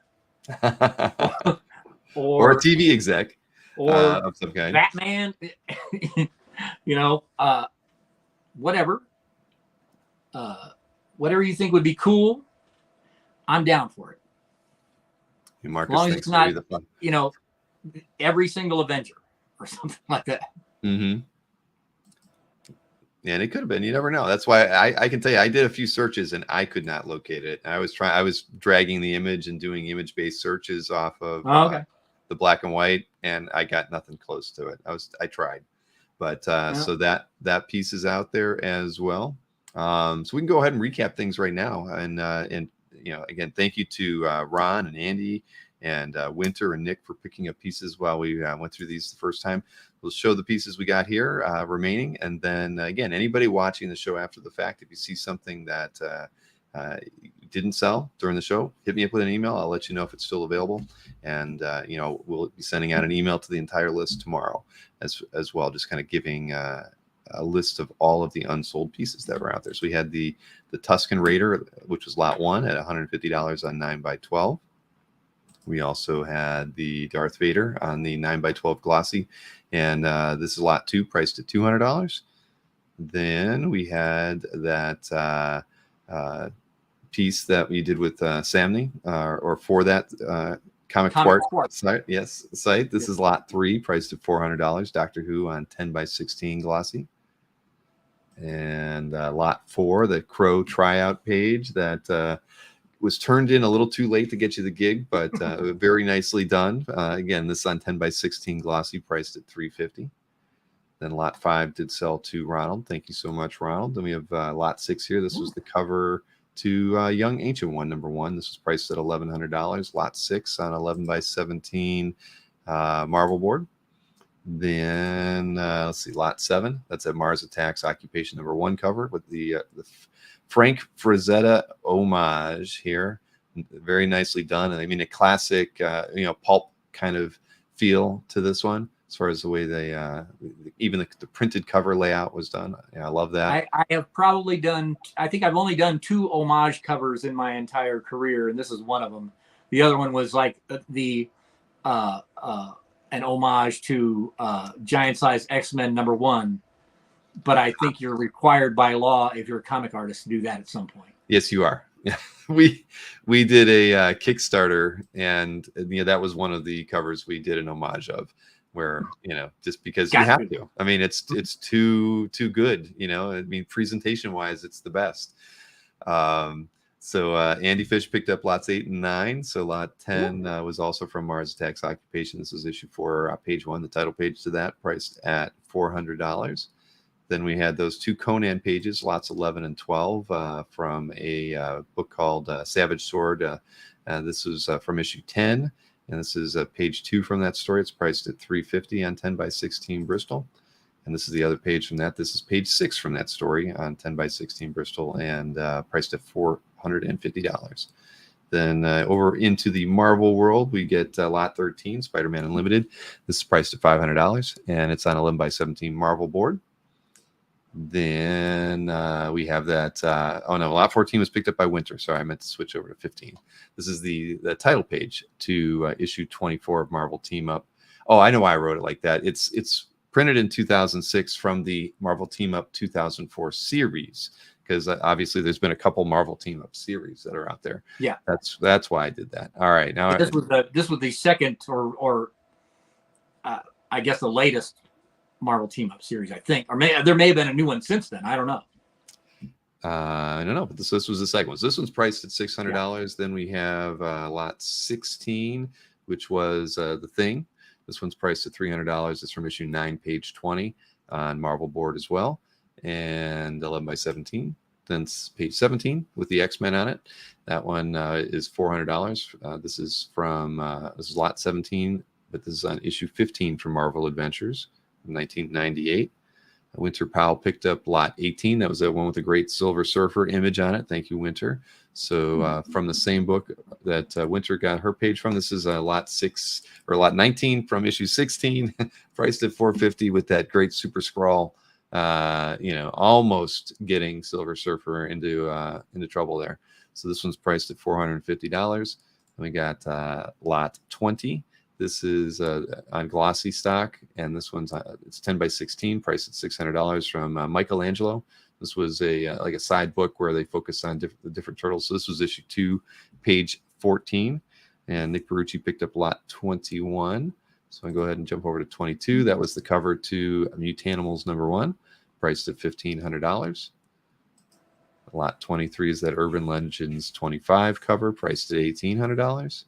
or a TV exec, or of some kind, Batman, whatever you think would be cool, I'm down for it. Marcus, as long as it's not, every single Avenger or something like that. Mm-hmm. Yeah, and it could have been. You never know. That's why I can tell you, I did a few searches and I could not locate it. I was dragging the image and doing image-based searches off of the black and white, and I got nothing close to it. I tried, but so that piece is out there as well. So we can go ahead and recap things right now, and again, thank you to Ron and Andy and Winter and Nick for picking up pieces while we went through these the first time. We'll show the pieces we got here remaining, and then again, anybody watching the show after the fact, if you see something that didn't sell during the show, hit me up with an email. I'll let you know if it's still available, and we'll be sending out an email to the entire list tomorrow as well, just kind of giving a list of all of the unsold pieces that were out there. So we had the Tusken Raider, which was lot 1 at $150 on 9 by 12. We also had the Darth Vader on the 9x12 glossy, and this is lot 2, priced at $200. Then we had that piece that we did with Samney, or for that Comic Twart site. Yes, site. This is lot 3, priced at $400. Doctor Who on 10x16 glossy. And lot 4, the Crow tryout page that was turned in a little too late to get you the gig, but very nicely done. Again, this on 10x16 glossy, priced at $350. Then lot 5 did sell to Ronald. Thank you so much, Ronald. Then we have lot 6 here. This was the cover to Young Ancient One, number 1. This was priced at $1,100. Lot 6 on 11x17 Marvel board. Then let's see, lot 7. That's a Mars Attacks Occupation number 1 cover with the Frank Frazetta homage here. Very nicely done. And I mean, a classic, pulp kind of feel to this one, as far as the way they, even the printed cover layout was done. Yeah, I love that. I have probably done, I think I've only done 2 homage covers in my entire career, and this is one of them. The other one was like an homage to Giant Size X-Men number 1. But I think you're required by law, if you're a comic artist, to do that at some point. Yes, you are. Yeah, we did a Kickstarter, and that was one of the covers we did an homage of, where just because you have to. I mean, it's too good. I mean, presentation wise, it's the best. So Andy Fish picked up lots 8 and 9. So lot 10 was also from Mars Attacks Occupation. This was issue 4, page 1, the title page to that, priced at $400. Then we had those 2 Conan pages, lots 11 and 12, from a book called Savage Sword. This was from issue 10, and this is page 2 from that story. It's priced at $350 on 10x16 Bristol. And this is the other page from that. This is page 6 from that story on 10x16 Bristol, and priced at $450. Then over into the Marvel world, we get lot 13, Spider-Man Unlimited. This is priced at $500, and it's on 11x17 Marvel board. Then we have that. Lot 14 was picked up by Winter. Sorry, I meant to switch over to 15. This is the title page to issue 24 of Marvel Team Up. Oh, I know why I wrote it like that. It's printed in 2006 from the Marvel Team Up 2004 series, because obviously there's been a couple Marvel Team Up series that are out there. Yeah, that's why I did that. All right, now this was the second or I guess the latest Marvel Team Up series, I think, or there may have been a new one since then. I don't know. I don't know, but this was the second one. So this one's priced at $600. Yeah. Then we have lot 16, which was The Thing. This one's priced at $300. It's from issue 9, page 20 on Marvel board as well, and 11x17. Then page 17 with the X-Men on it. That one is $400. This is lot 17, but this is on issue 15 from Marvel Adventures, 1998. Winter Powell picked up lot 18. That was that one with the great Silver Surfer image on it. Thank you, Winter. So from the same book that Winter got her page from, this is lot 19 from issue 16, priced at $450 with that great super scrawl. Almost getting Silver Surfer into trouble there. So this one's priced at $450. And we got lot 20. This is on glossy stock, and this one's it's 10x16, priced at $600 from Michelangelo. This was like a side book where they focus on the different turtles. So this was issue 2, page 14, and Nick Perucci picked up lot 21. So I go ahead and jump over to 22. That was the cover to Mutanimals number 1, priced at $1,500. Lot 23 is that Urban Legends 25 cover, priced at $1,800.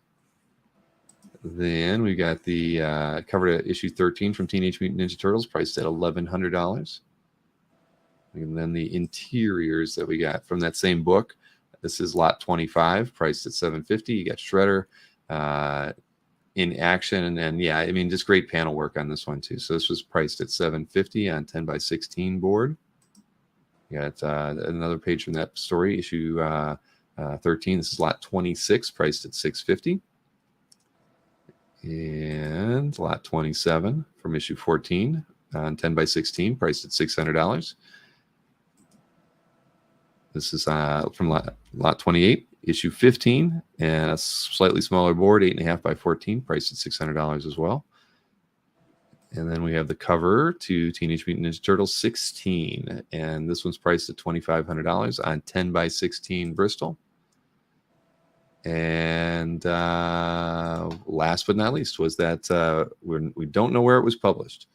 Then we got the cover to issue 13 from Teenage Mutant Ninja Turtles, priced at $1,100. And then the interiors that we got from that same book. This is lot 25, priced at $750. You got Shredder in action, and yeah, I mean, just great panel work on this one too. So this was priced at $750 on 10x16 board. You got another page from that story, issue 13. This is lot 26, priced at $650. And lot 27 from issue 14 on 10x16, priced at $600. This is from lot 28, issue 15, and a slightly smaller board, 8.5 by 14, priced at $600 as well. And then we have the cover to Teenage Mutant Ninja Turtles 16, and this one's priced at $2,500 on 10 by 16 Bristol. And last but not least was that we don't know where it was published,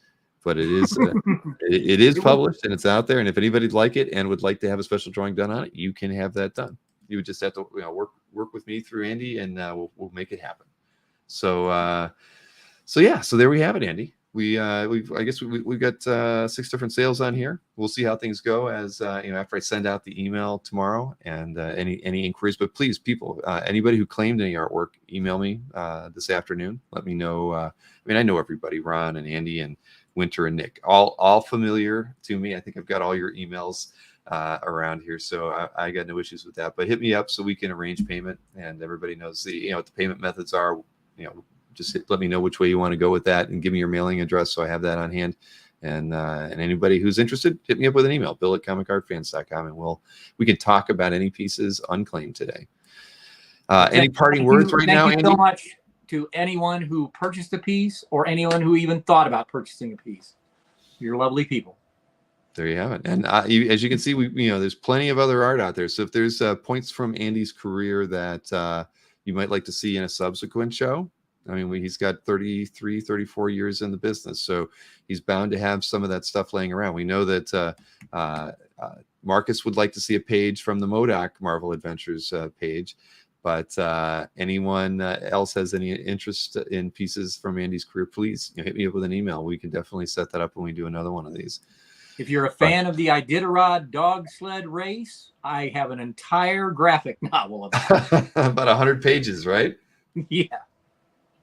but it is it is published and it's out there. And if anybody'd like it and would like to have a special drawing done on it, you can have that done. You would just have to work with me through Andy, and we'll make it happen. So so there we have it, Andy. I guess we've got 6 different sales on here. We'll see how things go as after I send out the email tomorrow, and any inquiries. But please, people, anybody who claimed any artwork, email me this afternoon. Let me know. I know everybody, Ron and Andy and Winter and Nick, all familiar to me. I think I've got all your emails around here, so I got no issues with that. But hit me up so we can arrange payment, and everybody knows what the payment methods are. Just let me know which way you want to go with that, and give me your mailing address so I have that on hand. And anybody who's interested, hit me up with an email, bill@comicartfans.com, and we can talk about any pieces unclaimed today. Any parting words right now, Andy? Thank you so much to anyone who purchased a piece or anyone who even thought about purchasing a piece. You're lovely people. There you have it. And as you can see, there's plenty of other art out there. So if there's points from Andy's career that you might like to see in a subsequent show, he's got 33, 34 years in the business, so he's bound to have some of that stuff laying around. We know that Marcus would like to see a page from the MODOK Marvel Adventures page, but anyone else has any interest in pieces from Andy's career, please hit me up with an email. We can definitely set that up when we do another one of these. If you're a fan of the Iditarod dog sled race, I have an entire graphic novel about it. About 100 pages, right? Yeah.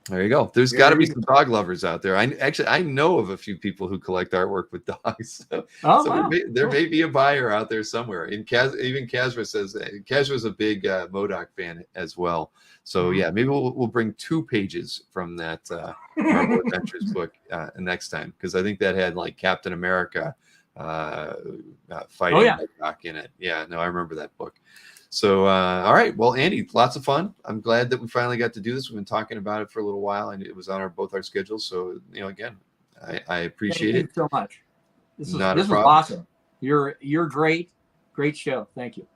There you go. There's got to be some dog lovers out there. I know of a few people who collect artwork with dogs. Wow. There may be a buyer out there somewhere. Even Kazra says Kazra's a big MODOK fan as well. So yeah, maybe we'll bring 2 pages from that Marvel Adventures book next time, because I think that had like Captain America fighting MODOK in it. Yeah, no, I remember that book. So, all right. Well, Andy, lots of fun. I'm glad that we finally got to do this. We've been talking about it for a little while, and it was on both our schedules. So, again, I appreciate it. Thank you so much. This is awesome. You're great. Great show. Thank you.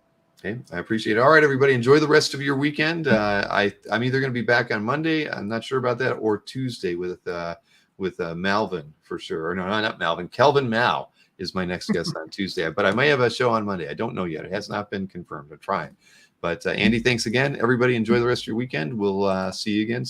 Okay, I appreciate it. All right, everybody, enjoy the rest of your weekend. I'm either going to be back on Monday, I'm not sure about that, or Tuesday with Malvin for sure. Or no, not Malvin. Kelvin Mao is my next guest on Tuesday, but I may have a show on Monday. I don't know yet. It has not been confirmed. I'm trying. But Andy, thanks again. Everybody, enjoy the rest of your weekend. We'll see you again.